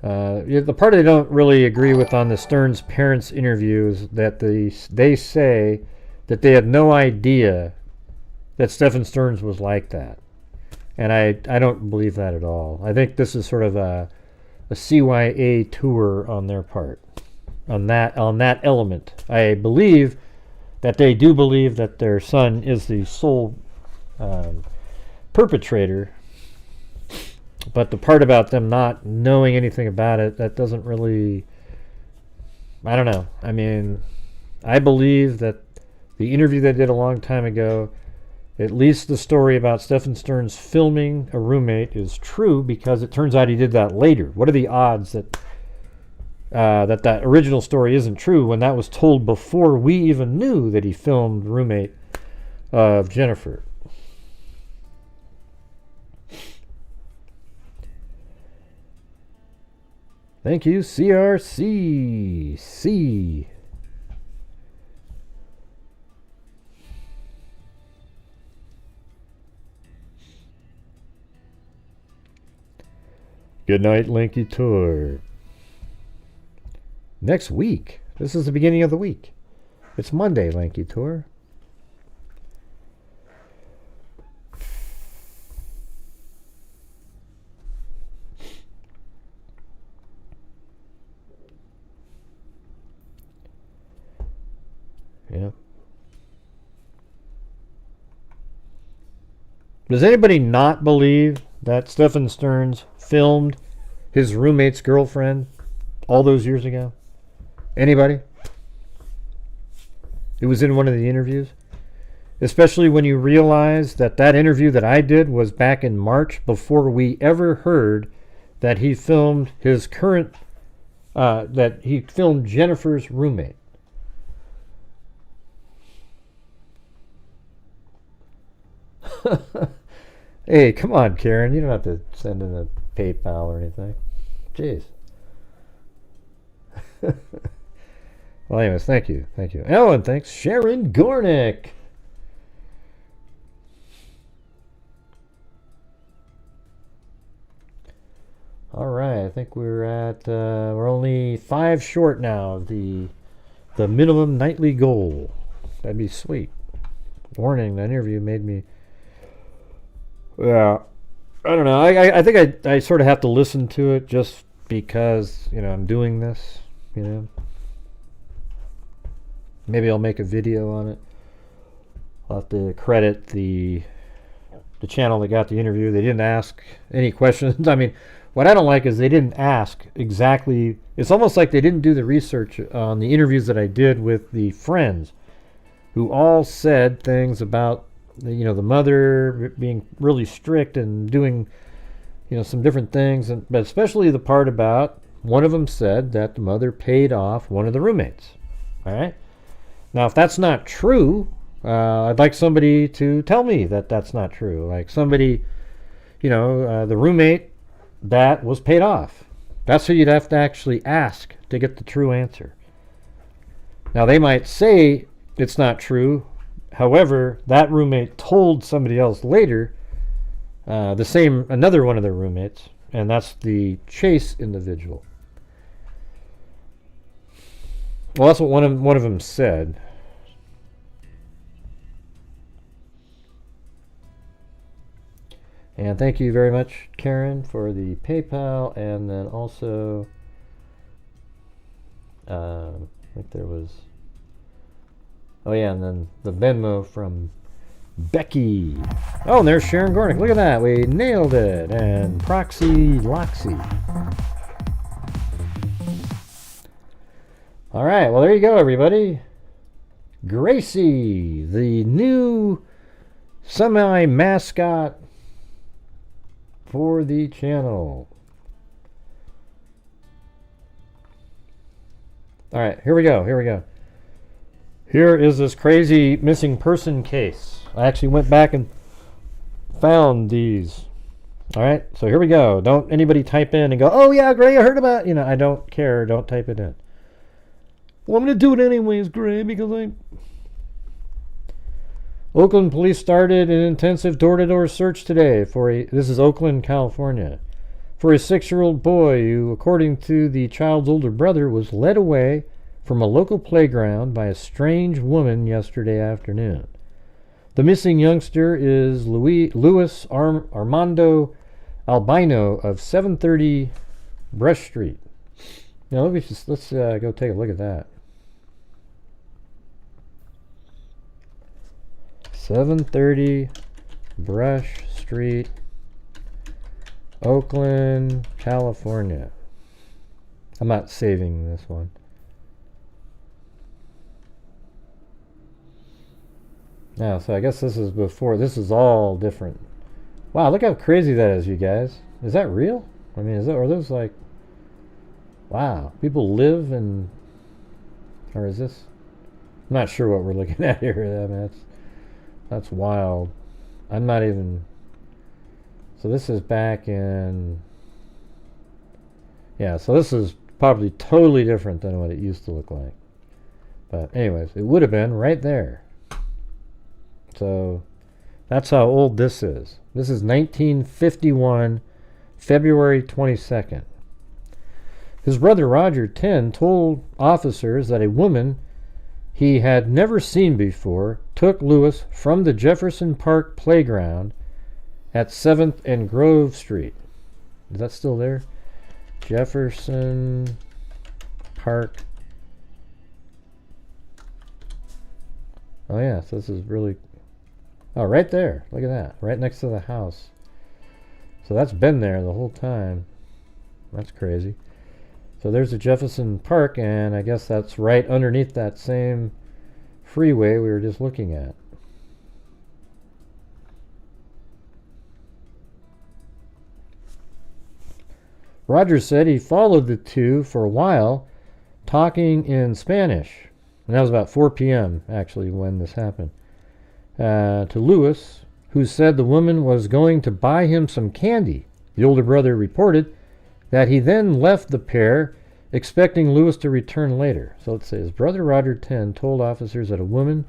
The part I don't really agree with on the Stern's parents interview is that they say that they had no idea that Stephen Stearns was like that. And I don't believe that at all. I think this is sort of a CYA tour on their part, on that element. I believe that they do believe that their son is the sole perpetrator, but the part about them not knowing anything about it, that doesn't really, I don't know. I mean, I believe that the interview they did a long time ago, at least the story about Stephen Stearns filming a roommate is true, because it turns out he did that later. What are the odds that that original story isn't true when that was told before we even knew that he filmed roommate of Jennifer? Thank you, CRC. C. Good night, Lanky Tour. Next week. This is the beginning of the week. It's Monday, Lanky Tour. Yeah. Does anybody not believe that Stephen Stearns filmed his roommate's girlfriend all those years ago? Anybody? It was in one of the interviews. Especially when you realize that that interview that I did was back in March before we ever heard that he filmed his current, that he filmed Jennifer's roommate. Hey, come on, Karen. You don't have to send in a PayPal or anything. Jeez. Well, anyways, thank you. Thank you. Oh, and thanks, Sharon Gornick. All right, I think we're at, we're only 5 short now of the minimum nightly goal. That'd be sweet. Warning, that interview made me, yeah, I don't know. I think I sort of have to listen to it just because, you know, I'm doing this, you know. Maybe I'll make a video on it. I'll have to credit the channel that got the interview. They didn't ask any questions. I mean, what I don't like is they didn't ask exactly. It's almost like they didn't do the research on the interviews that I did with the friends, who all said things about, you know, the mother being really strict and doing, you know, some different things, but especially the part about one of them said that the mother paid off one of the roommates. All right. Now, if that's not true, I'd like somebody to tell me that that's not true. Like somebody, you know, the roommate that was paid off. That's who you'd have to actually ask to get the true answer. Now, they might say it's not true. However, that roommate told somebody else later, another one of their roommates, and that's the Chase individual. Well, that's what one of them said. And thank you very much, Karen, for the PayPal, and then also, I think there was, oh yeah, and then the Venmo from Becky. Oh, and there's Sharon Gornick. Look at that, we nailed it. And Proxy Loxy. All right, well, there you go, everybody. Gracie, the new semi-mascot for the channel. All right, here we go. Here is this crazy missing person case. I actually went back and found these. All right, so here we go. Don't anybody type in and go, oh yeah, Gray, I heard about it. You know, I don't care. Don't type it in. Well, I'm going to do it anyways, Gray, because Oakland police started an intensive door-to-door search today this is Oakland, California, for a 6-year-old boy who, according to the child's older brother, was led away from a local playground by a strange woman yesterday afternoon. The missing youngster is Luis Armando Albino of 730 Brush Street. Now, let's go take a look at that. 730 Brush Street, Oakland, California. I'm not saving this one. Now, so I guess this is before. This is all different. Wow, look how crazy that is, you guys. Is that real? I mean, are those like... Wow, people live in... Or is this... I'm not sure what we're looking at here. I mean, that's wild. I'm not even... So this is back in... Yeah, so this is probably totally different than what it used to look like. But anyways, it would have been right there. So that's how old this is. This is 1951, February 22nd. His brother Roger, 10, told officers that a woman he had never seen before took Lewis from the Jefferson Park playground at 7th and Grove Street. Is that still there? Jefferson Park. Oh yeah, so this is really... Oh, right there. Look at that. Right next to the house. So that's been there the whole time. That's crazy. So there's the Jefferson Park, and I guess that's right underneath that same freeway we were just looking at. Roger said he followed the two for a while, talking in Spanish. And that was about 4 p.m., actually, when this happened. To Luis, who said the woman was going to buy him some candy. The older brother reported that he then left the pair, expecting Luis to return later. So let's say his brother Roger 10 told officers that a woman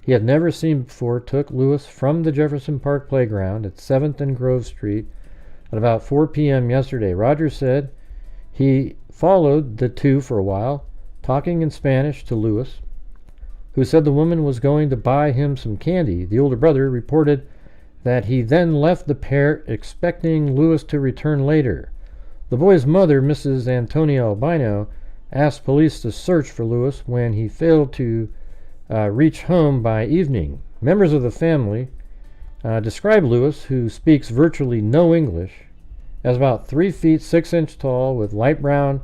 he had never seen before took Luis from the Jefferson Park playground at 7th and Grove Street at about 4 p.m. yesterday. Roger said he followed the two for a while, talking in Spanish to Luis, who said the woman was going to buy him some candy. The older brother reported that he then left the pair, expecting Luis to return later. The boy's mother, Mrs. Antonia Albino, asked police to search for Luis when he failed to reach home by evening. Members of the family describe Luis, who speaks virtually no English, as about 3 feet 6 inches tall, with light brown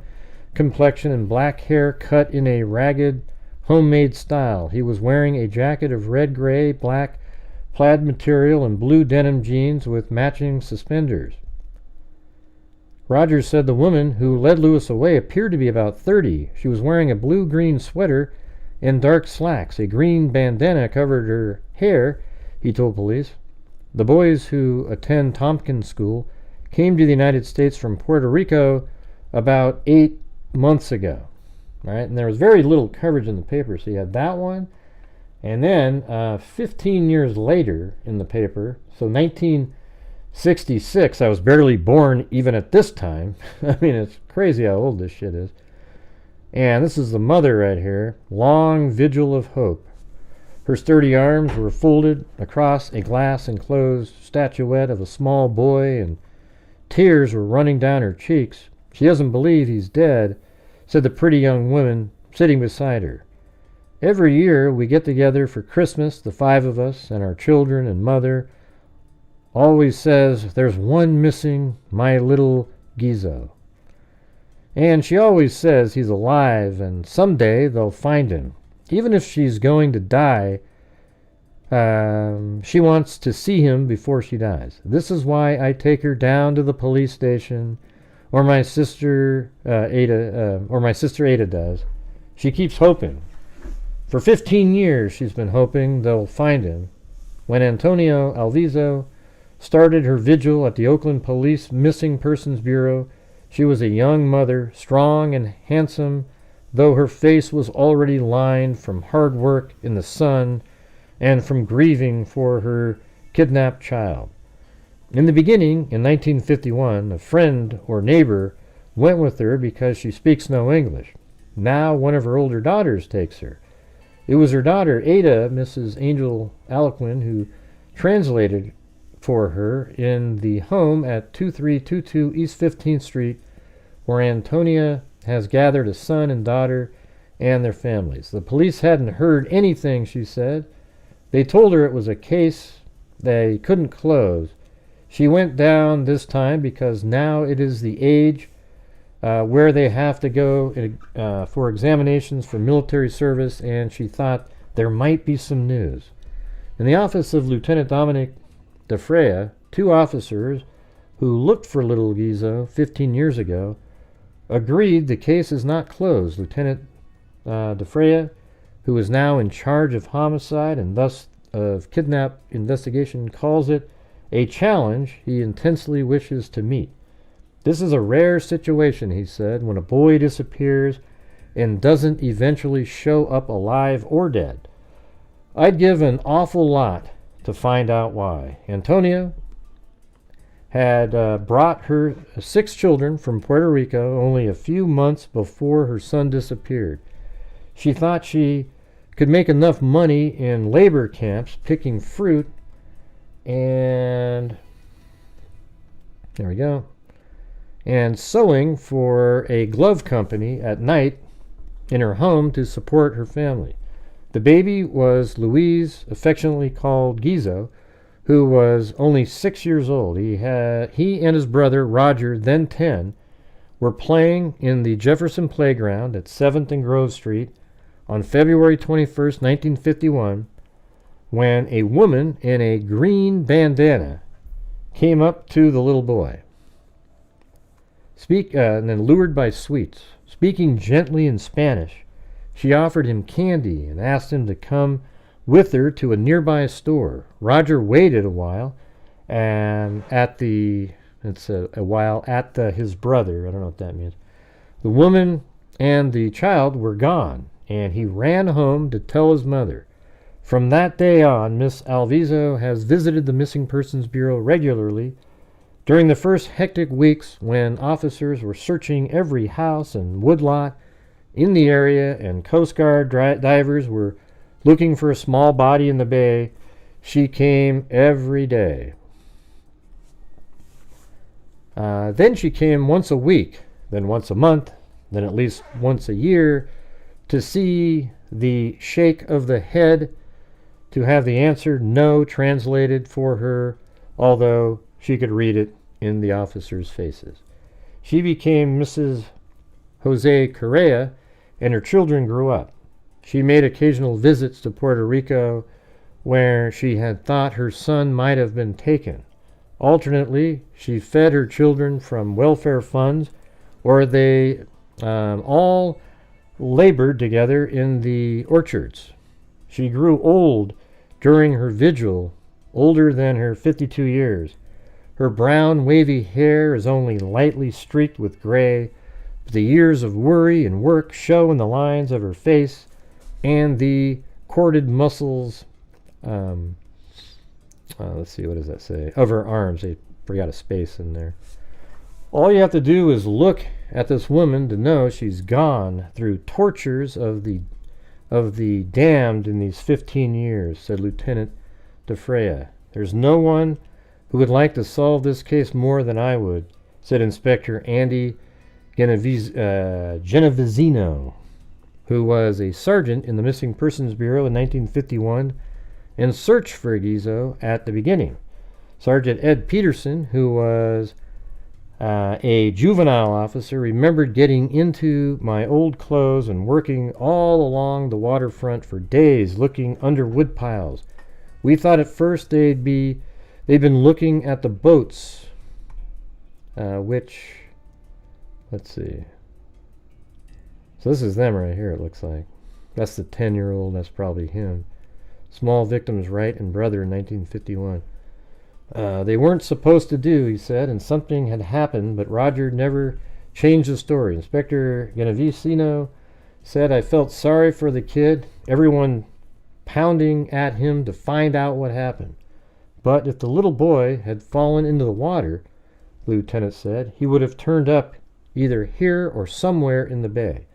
complexion and black hair cut in a ragged, homemade style. He was wearing a jacket of red, gray, black plaid material and blue denim jeans with matching suspenders. Rogers said the woman who led Luis away appeared to be about 30. She was wearing a blue-green sweater and dark slacks. A green bandana covered her hair, he told police. The boys who attend Tompkins School came to the United States from Puerto Rico about 8 months ago. Right? And there was very little coverage in the paper. So you had that one. And then 15 years later in the paper, so 1966, I was barely born even at this time. I mean, it's crazy how old this shit is. And this is the mother right here. Long vigil of hope. Her sturdy arms were folded across a glass-enclosed statuette of a small boy, and tears were running down her cheeks. She doesn't believe he's dead, said the pretty young woman sitting beside her. Every year we get together for Christmas, the 5 of us, and our children and mother always says, there's one missing, my little Gizo. And she always says he's alive and someday they'll find him. Even if she's going to die, she wants to see him before she dies. This is why I take her down to the police station, or my sister Ada does. She keeps hoping. For 15 years she's been hoping they'll find him. When Antonio Alviso started her vigil at the Oakland Police Missing Persons Bureau, she was a young mother, strong and handsome, though her face was already lined from hard work in the sun and from grieving for her kidnapped child. In the beginning, in 1951, a friend or neighbor went with her because she speaks no English. Now one of her older daughters takes her. It was her daughter, Ada, Mrs. Angel Alquin, who translated for her in the home at 2322 East 15th Street, where Antonia has gathered a son and daughter and their families. The police hadn't heard anything, she said. They told her it was a case they couldn't close. She went down this time because now it is the age where they have to go for examinations for military service, and she thought there might be some news. In the office of Lieutenant Dominic DeFrea, 2 officers who looked for little Gizo 15 years ago agreed the case is not closed. Lieutenant DeFrea, who is now in charge of homicide and thus of kidnap investigation, calls it a challenge he intensely wishes to meet. This is a rare situation, he said, when a boy disappears and doesn't eventually show up alive or dead. I'd give an awful lot to find out why. Antonia had brought her 6 children from Puerto Rico only a few months before her son disappeared. She thought she could make enough money in labor camps picking fruit and there we go, and sewing for a glove company at night in her home to support her family. The baby was Louise, affectionately called Gizo, who was only 6 years old. He and his brother, Roger, then 10, were playing in the Jefferson Playground at 7th and Grove Street on February 21st, 1951, when a woman in a green bandana came up to the little boy, and then lured by sweets. Speaking gently in Spanish, she offered him candy and asked him to come with her to a nearby store. Roger waited a while, and his brother. I don't know what that means. The woman and the child were gone, and he ran home to tell his mother. From that day on, Miss Alviso has visited the Missing Persons Bureau regularly. During the first hectic weeks when officers were searching every house and woodlot in the area and Coast Guard divers were looking for a small body in the bay, she came every day. Then she came once a week, then once a month, then at least once a year to see the shake of the head, to have the answer no translated for her, although she could read it in the officers' faces. She became Mrs. Jose Correa, and her children grew up. She made occasional visits to Puerto Rico, where she had thought her son might have been taken. Alternately, she fed her children from welfare funds, or they all labored together in the orchards. She grew old during her vigil, older than her 52 years. Her brown, wavy hair is only lightly streaked with gray, but the years of worry and work show in the lines of her face and the corded muscles, let's see, what does that say? Of her arms. They forgot a space in there. All you have to do is look at this woman to know she's gone through tortures of the damned in these 15 years, said Lieutenant DeFrea. There's no one who would like to solve this case more than I would, said Inspector Andy Genovesino, who was a sergeant in the Missing Persons Bureau in 1951 and searched for Gizo at the beginning. Sergeant Ed Peterson, who was a juvenile officer, remembered getting into my old clothes and working all along the waterfront for days looking under wood piles. We thought at first they'd been looking at the boats, which, let's see. So this is them right here, it looks like. That's the 10-year-old, that's probably him. Small victim's right and brother in 1951. They weren't supposed to do, he said, and something had happened, but Roger never changed the story. Inspector Genovesino said, I felt sorry for the kid, everyone pounding at him to find out what happened. But if the little boy had fallen into the water, the lieutenant said, he would have turned up either here or somewhere in the bay.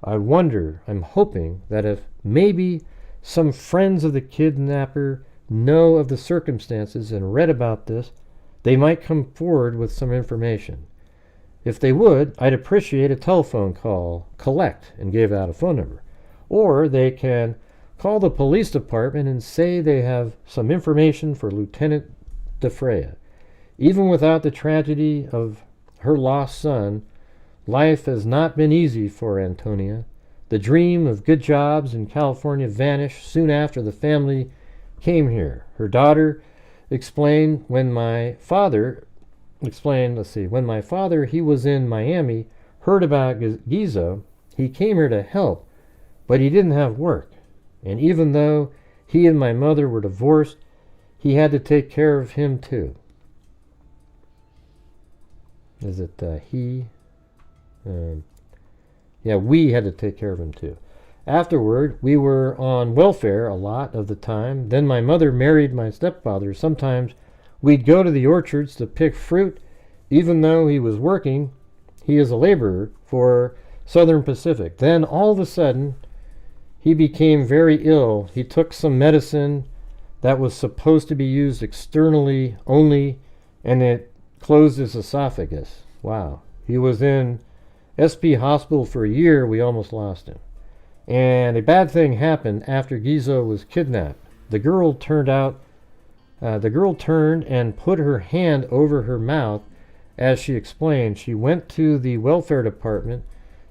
I'm hoping that if maybe some friends of the kidnapper know of the circumstances and read about this, they might come forward with some information. If they would, I'd appreciate a telephone call, collect, and give out a phone number. Or they can call the police department and say they have some information for Lieutenant DeFrea. Even without the tragedy of her lost son, life has not been easy for Antonia. The dream of good jobs in California vanished soon after the family came here. Her daughter explained when my father, he was in Miami, heard about Gizo, he came here to help, but he didn't have work. And even though he and my mother were divorced, he had to take care of him too. Is it he? We had to take care of him too. Afterward, we were on welfare a lot of the time. Then my mother married my stepfather. Sometimes we'd go to the orchards to pick fruit, even though he was working. He is a laborer for Southern Pacific. Then all of a sudden, he became very ill. He took some medicine that was supposed to be used externally only, and it closed his esophagus. Wow. He was in SP hospital for a year. We almost lost him. And a bad thing happened after Gizo was kidnapped. The girl turned out The girl turned and put her hand over her mouth as she explained she went to the welfare department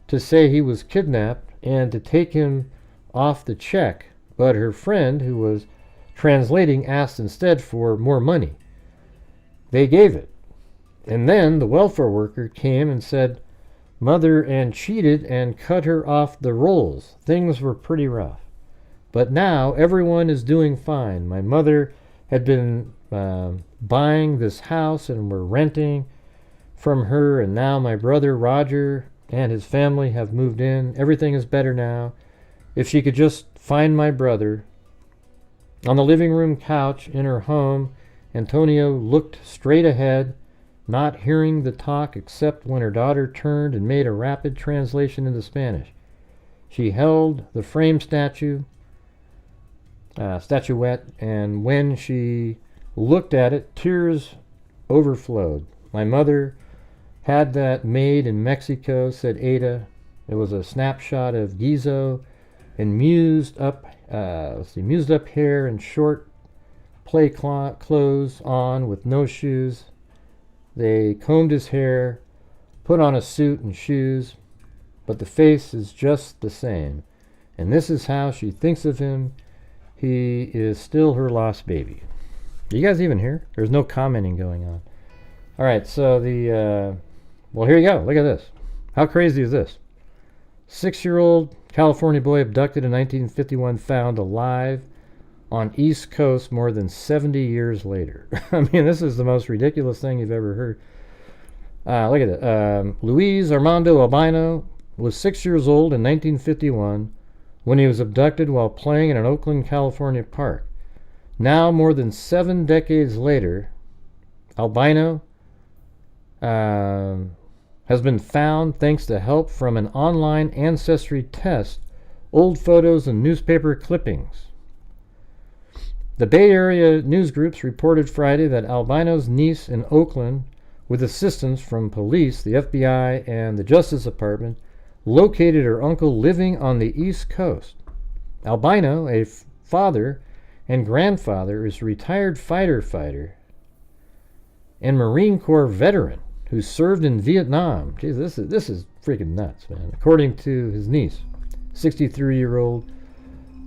to say he was kidnapped and to take him off the check, but her friend, who was translating, asked instead for more money. They gave it. And then the welfare worker came and said mother and cheated and cut her off the rolls. Things were pretty rough. But now everyone is doing fine. My mother had been buying this house and we're renting from her, and now my brother Roger and his family have moved in. Everything is better now. If she could just find my brother. On the living room couch in her home, Antonio looked straight ahead, not hearing the talk except when her daughter turned and made a rapid translation into Spanish. She held the frame statuette, and when she looked at it, tears overflowed. My mother had that made in Mexico, said Ada. It was a snapshot of Gizo and mused up hair and short play clothes on with no shoes. They combed his hair, put on a suit and shoes, but the face is just the same. And this is how she thinks of him. He is still her lost baby. You guys even hear? There's no commenting going on. All right, so well, here you go. Look at this. How crazy is this? 6-year-old California boy abducted in 1951, found alive on East Coast more than 70 years later. I mean, this is the most ridiculous thing you've ever heard. Look at it. Luis Armando Albino was 6 years old in 1951 when he was abducted while playing in an Oakland, California park. Now, more than 7 decades later, Albino has been found thanks to help from an online ancestry test, old photos, and newspaper clippings. The Bay Area news groups reported Friday that Albino's niece in Oakland, with assistance from police, the FBI, and the Justice Department, located her uncle living on the East Coast. Albino, a father and grandfather, is a retired fighter and Marine Corps veteran who served in Vietnam. Jeez, this is freaking nuts, man. According to his niece, 63-year-old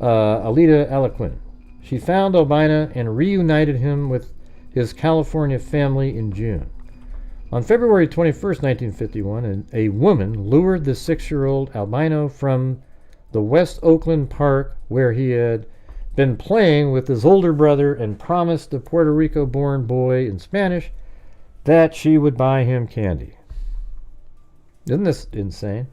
Alida Alaquin. She found Albino and reunited him with his California family in June. On February 21st, 1951, a woman lured the 6-year-old Albino from the West Oakland Park where he had been playing with his older brother and promised the Puerto Rico-born boy in Spanish that she would buy him candy. Isn't this insane?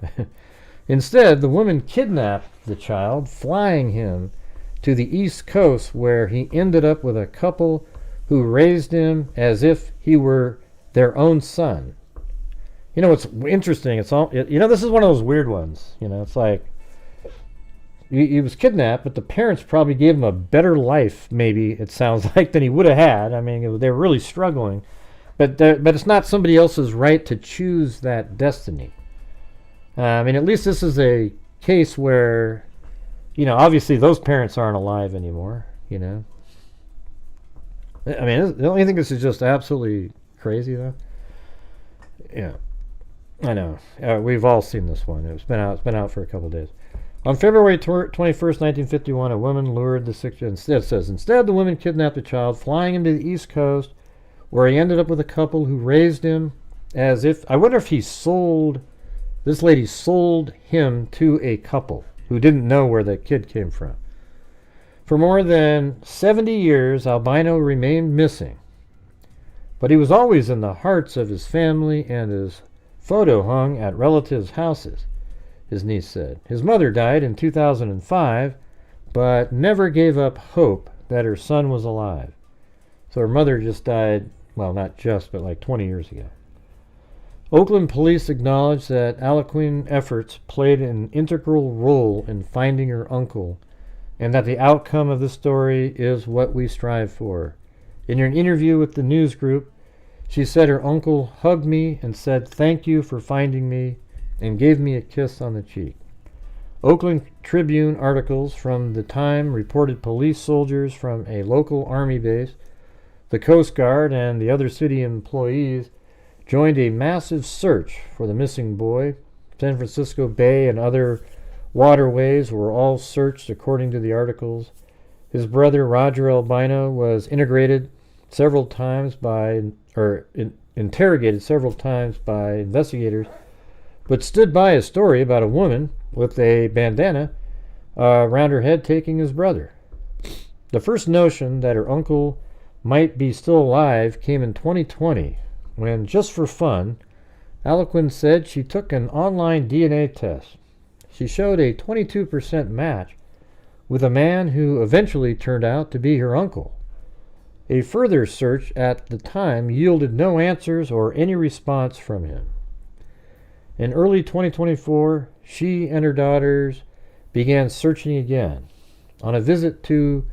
Instead, the woman kidnapped the child, flying him to the East Coast where he ended up with a couple who raised him as if he were their own son. You know what's interesting? This is one of those weird ones. It's like he was kidnapped, but the parents probably gave him a better life, maybe it sounds like, than he would have had. I mean, they were really struggling. But it's not somebody else's right to choose that destiny. I mean, at least this is a case where, obviously those parents aren't alive anymore, I mean, don't you think this is just absolutely crazy, though? Yeah, I know. We've all seen this one. It's been out for a couple of days. On February 21st, 1951, a woman lured the 6-year-old. Instead, the woman kidnapped the child, flying him to the East Coast, where he ended up with a couple who raised him as if... I wonder if this lady sold him to a couple who didn't know where the kid came from. For more than 70 years, Albino remained missing. But he was always in the hearts of his family, and his photo hung at relatives' houses, his niece said. His mother died in 2005, but never gave up hope that her son was alive. So her mother just died, well, not just, but like 20 years ago. Oakland police acknowledged that Alaquin's efforts played an integral role in finding her uncle, and that the outcome of this story is what we strive for. In an interview with the news group, she said her uncle hugged me and said, "Thank you for finding me," and gave me a kiss on the cheek. Oakland Tribune articles from the time reported police soldiers from a local army base The Coast Guard and the other city employees joined a massive search for the missing boy. San Francisco Bay and other waterways were all searched according to the articles. His brother Roger Albino was interrogated several times by investigators, but stood by a story about a woman with a bandana around her head taking his brother. The first notion that her uncle might be still alive came in 2020, when, just for fun, Alcuin said she took an online DNA test. She showed a 22% match with a man who eventually turned out to be her uncle. A further search at the time yielded no answers or any response from him. In early 2024, she and her daughters began searching again. On a visit to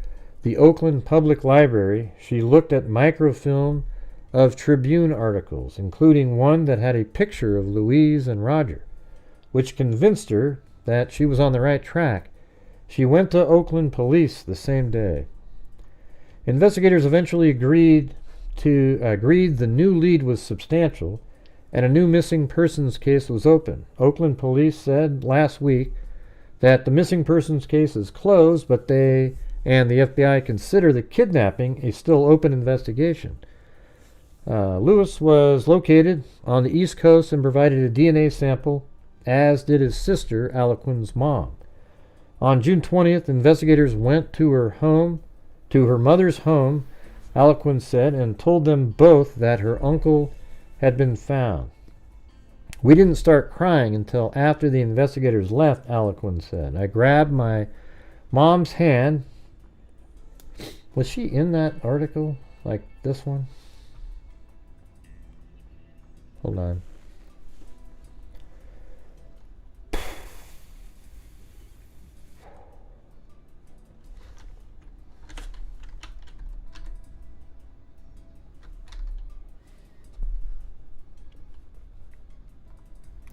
the Oakland Public Library, she looked at microfilm of Tribune articles, including one that had a picture of Louise and Roger, which convinced her that she was on the right track. She went to Oakland police the same day. Investigators eventually agreed the new lead was substantial and a new missing persons case was open. Oakland police said last week that the missing persons case is closed, but they and the FBI consider the kidnapping a still open investigation. Lewis was located on the East Coast and provided a DNA sample, as did his sister, Alcuin's mom. On June 20th, investigators went to her mother's home, Alcuin said, and told them both that her uncle had been found. We didn't start crying until after the investigators left, Alcuin said. I grabbed my mom's hand. Was she in that article, like this one? Hold on.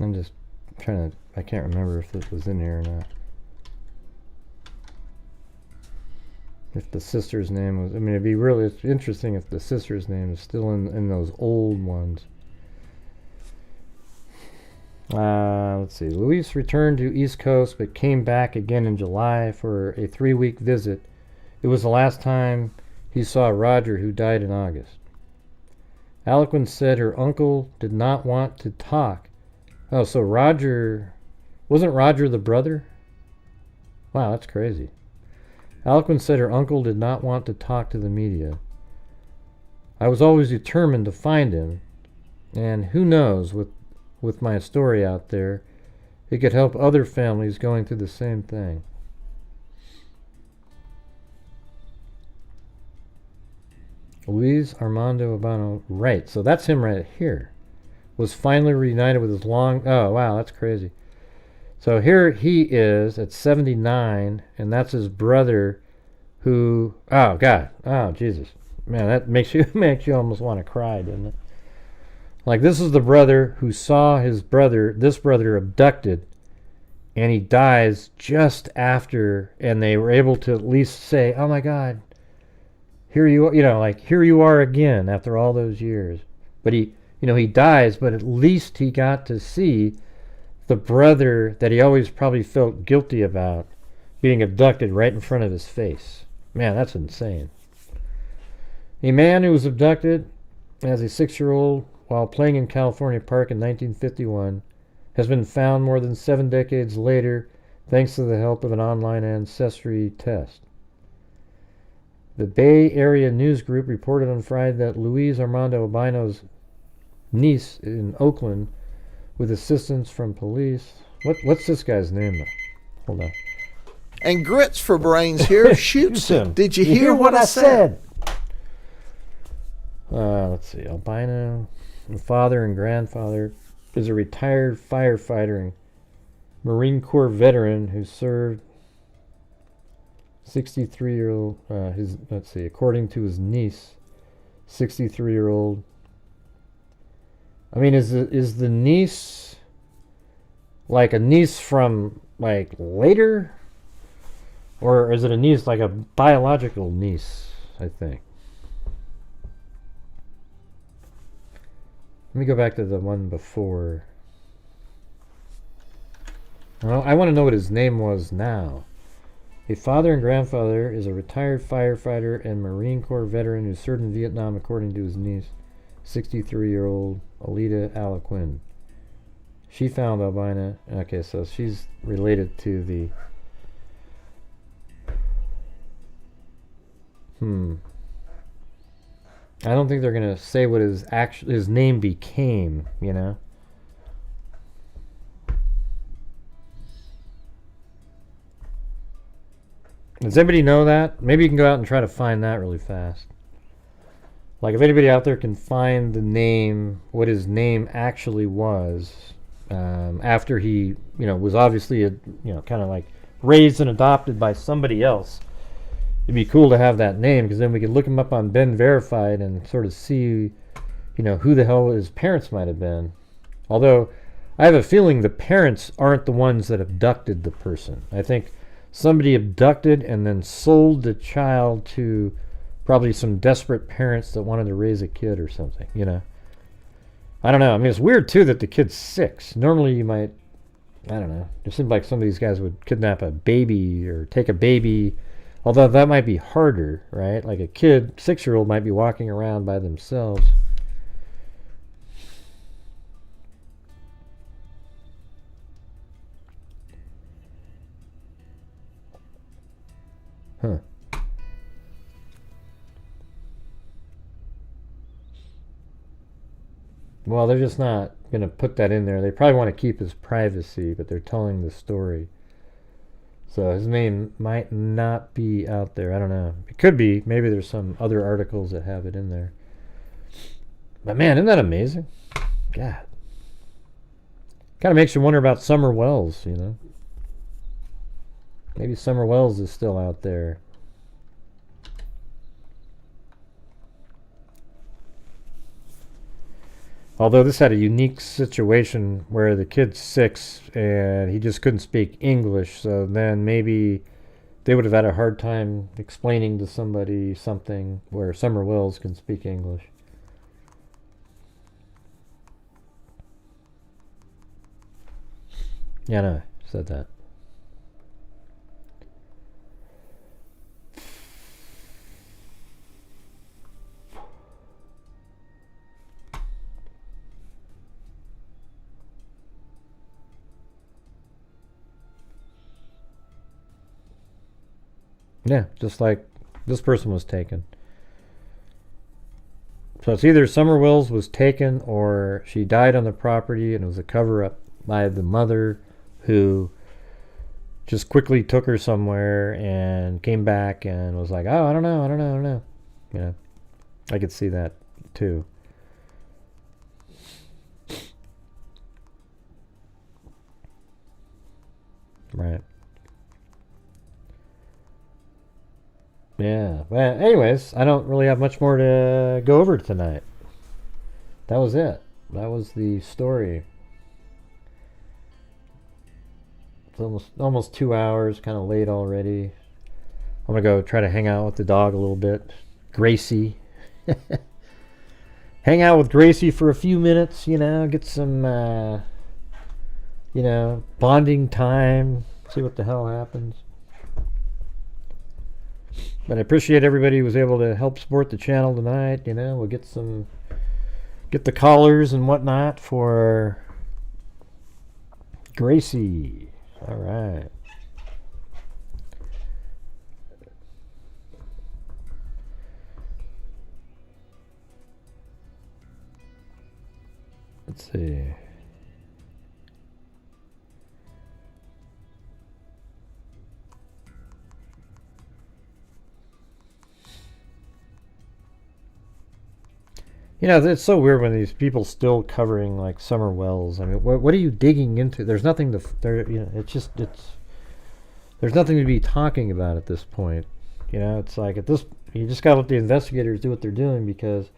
I'm just trying to, I can't remember if this was in here or not. If the sister's name was, I mean, it'd be really interesting if the sister's name is still in those old ones. Let's see. Luis returned to East Coast but came back again in July for a 3-week visit. It was the last time he saw Roger, who died in August. Alcuin said her uncle did not want to talk. Oh, so wasn't Roger the brother? Wow, that's crazy. Alcuin said her uncle did not want to talk to the media. I was always determined to find him, and who knows, with my story out there, it could help other families going through the same thing. Luis Armando Albino, right, so that's him right here, was finally reunited with his oh wow, that's crazy. So here he is at 79, and that's his brother who, oh God, oh Jesus. Man, that makes you almost want to cry, doesn't it? Like, this is the brother who saw this brother abducted, and he dies just after, and they were able to at least say, oh my God, here you are, here you are again after all those years. But he dies, but at least he got to see the brother that he always probably felt guilty about being abducted right in front of his face. Man, that's insane. A man who was abducted as a 6-year-old while playing in California Park in 1951 has been found more than 7 decades later thanks to the help of an online ancestry test. The Bay Area News Group reported on Friday that Luis Armando Albino's niece in Oakland, with assistance from police. What's this guy's name though? Hold on. And Grits for Brains here shoots him. Did you hear what I said? Let's see. Albino, the father and grandfather, is a retired firefighter and Marine Corps veteran who served. 63-year-old. According to his niece, 63-year-old. I mean, is the niece like a niece from like later, or is it a niece like a biological niece? I think. Let me go back to the one before. Well, I want to know what his name was now. A father and grandfather is a retired firefighter and Marine Corps veteran who served in Vietnam, according to his niece, 63-year-old Alida Alaquin. She found Albino. Okay, so she's related to the... I don't think they're going to say what his name became, you know? Does anybody know that? Maybe you can go out and try to find that really fast. Like, if anybody out there can find the name, what his name actually was, after he, you know, was obviously, kind of like raised and adopted by somebody else. It'd be cool to have that name, because then we could look him up on Ben Verified and sort of see, you know, who the hell his parents might have been. Although, I have a feeling the parents aren't the ones that abducted the person. I think somebody abducted and then sold the child to probably some desperate parents that wanted to raise a kid or something, you know. I don't know. I mean, it's weird, too, that the kid's 6. Normally you might, I don't know. It seems like some of these guys would kidnap a baby or take a baby, although that might be harder, right? Like a kid, 6-year-old, might be walking around by themselves. Huh. Well, they're just not going to put that in there. They probably want to keep his privacy, but they're telling the story. So his name might not be out there. I don't know. It could be. Maybe there's some other articles that have it in there. But man, isn't that amazing? God. Kind of makes you wonder about Summer Wells, you know. Maybe Summer Wells is still out there. Although this had a unique situation where the kid's 6 and he just couldn't speak English, so then maybe they would have had a hard time explaining to somebody something where Summer Wells can speak English. Yeah, no, I said that. Yeah, just like this person was taken. So it's either Summer Wells was taken or she died on the property and it was a cover-up by the mother who just quickly took her somewhere and came back and was like, oh, I don't know. You know, I could see that too. Right. Yeah, well, anyways, I don't really have much more to go over tonight. That was it. That was the story. It's almost 2 hours, kind of late already. I'm going to go try to hang out with the dog a little bit. Gracie. Hang out with Gracie for a few minutes, you know, get some, bonding time, see what the hell happens. But I appreciate everybody who was able to help support the channel tonight. You know, we'll get the collars and whatnot for Gracie. All right. Let's see. You know, it's so weird when these people still covering like Summer Wells. I mean, what are you digging into? There's nothing to there's nothing to be talking about at this point. You know, it's like you just gotta let the investigators do what they're doing because,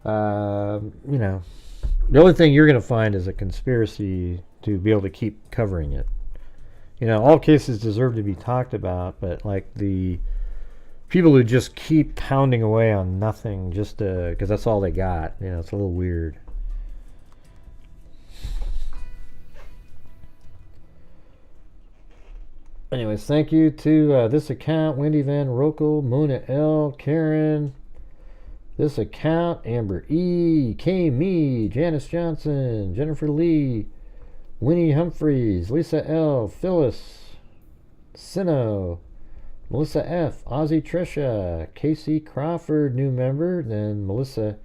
the only thing you're gonna find is a conspiracy to be able to keep covering it. You know, all cases deserve to be talked about, but like the people who just keep pounding away on nothing just because that's all they got, you know, it's a little weird. Anyways, thank you to this account, Wendy Van Rokel, Mona L, Karen, this account, Amber E, K Me, Janice Johnson, Jennifer Lee, Winnie Humphreys, Lisa L, Phyllis, Sino, Melissa F, Ozzy Trisha, Casey Crawford, new member, then Melissa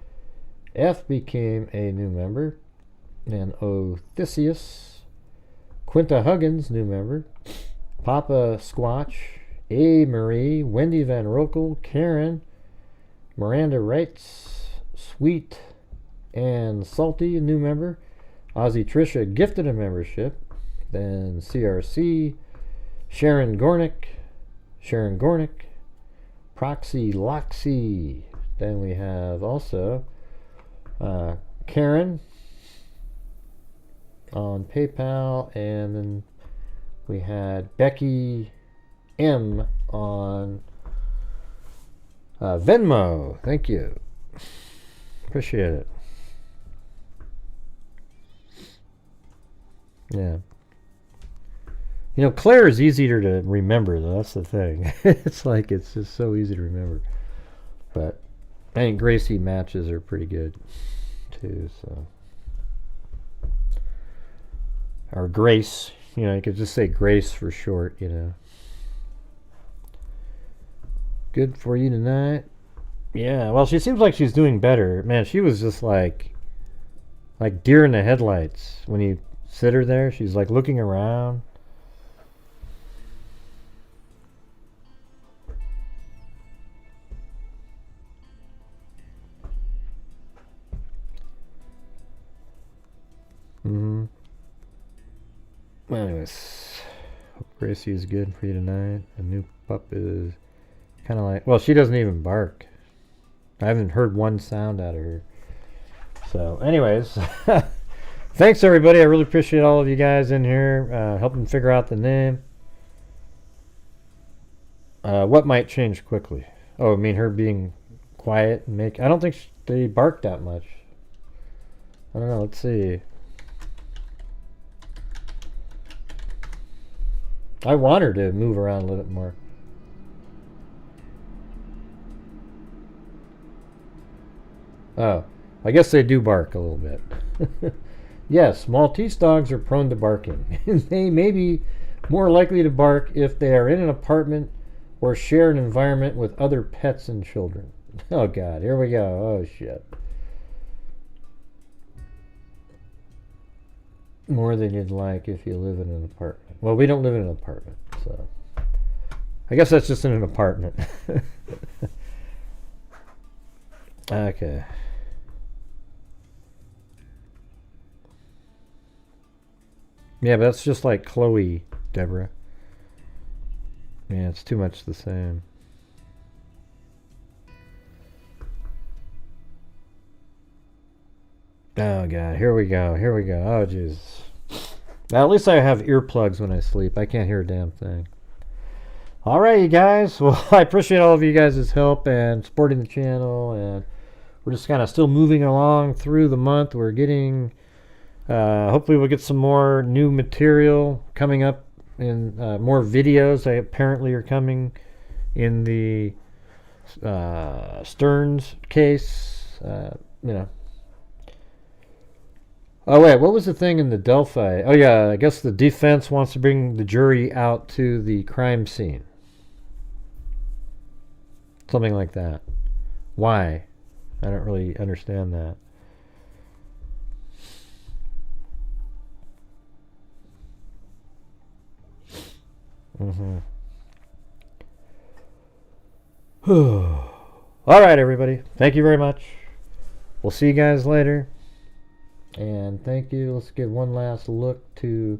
F became a new member, and Odysseus, Quinta Huggins, new member, Papa Squatch, A. Marie, Wendy Van Rokel, Karen, Miranda Wrights, Sweet, and Salty, a new member. Ozzy Trisha gifted a membership. Then CRC, Sharon Gornick, Proxy Loxy. Then we have also Karen on PayPal, and then we had Becky M on Venmo. Thank you. Appreciate it. Yeah. You know, Claire is easier to remember, though. That's the thing. It's like, it's just so easy to remember. But I think Gracie matches are pretty good, too, so. Or Grace. You know, you could just say Grace for short, you know. Good for you tonight. Yeah, well, she seems like she's doing better. Man, she was just like deer in the headlights. When you sit her there, she's like looking around. Well, anyways, hope Gracie is good for you tonight. A new pup is kind of like, well, she doesn't even bark. I haven't heard one sound out of her. So, anyways, thanks everybody. I really appreciate all of you guys in here helping figure out the name. What might change quickly? Oh, I mean her being quiet and I don't think they bark that much. I don't know. Let's see. I want her to move around a little bit more. Oh, I guess they do bark a little bit. Yes, Maltese dogs are prone to barking. They may be more likely to bark if they are in an apartment or share an environment with other pets and children. Oh, God, here we go. Oh, shit. More than you'd like if you live in an apartment. Well, we don't live in an apartment, so I guess that's just in an apartment. Okay. Yeah, but that's just like Chloe, Deborah. Yeah, it's too much the same. Oh, God. Here we go. Here we go. Oh, Jesus. Now, at least I have earplugs when I sleep. I can't hear a damn thing. All right, you guys. Well, I appreciate all of you guys' help and supporting the channel. And we're just kind of still moving along through the month. We're getting... hopefully we'll get some more new material coming up in more videos. They apparently are coming in the Stearns case. You know. Oh, wait, what was the thing in the Delphi? Oh, yeah, I guess the defense wants to bring the jury out to the crime scene. Something like that. Why? I don't really understand that. All right, everybody. Thank you very much. We'll see you guys later. And thank you. Let's give one last look to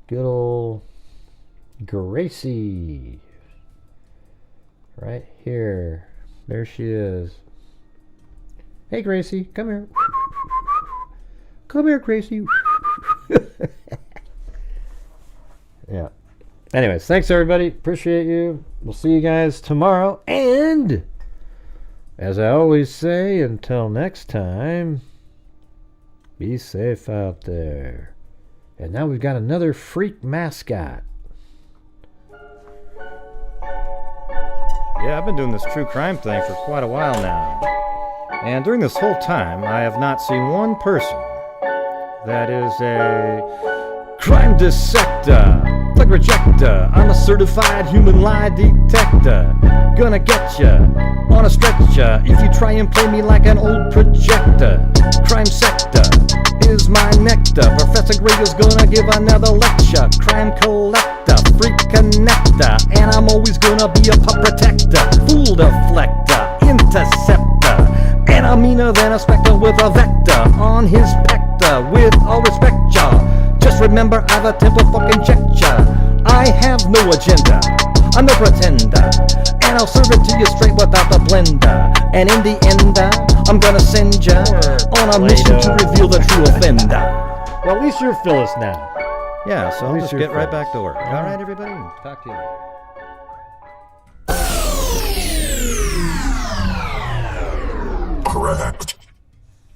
good old Gracie. Right here. There she is. Hey, Gracie. Come here. Come here, Gracie. Yeah. Anyways, thanks, everybody. Appreciate you. We'll see you guys tomorrow. And, as I always say, until next time... be safe out there. And now we've got another freak mascot. Yeah, I've been doing this true crime thing for quite a while now. And during this whole time, I have not seen one person that is a crime dissector, thug rejector. I'm a certified human lie detector. Gonna get ya on a stretcher if you try and play me like an old projector. Crime sector is my nectar. Professor Gray is gonna give another lecture. Crime collector, freak connector, and I'm always gonna be a pup protector. Fool deflector, interceptor, and I'm meaner than a spectre with a vector on his pector. With all respect, y'all, just remember I've a temper fucking check ya. I have no agenda, I'm no pretender, and I'll serve it to you straight without the blender. And in the end, I'm gonna send ya on a mission to reveal the true offender. Well, at least you're Phyllis now. Yeah, so I'll least just you're get right Phyllis. back to work. All right, everybody, talk to you later. Correct.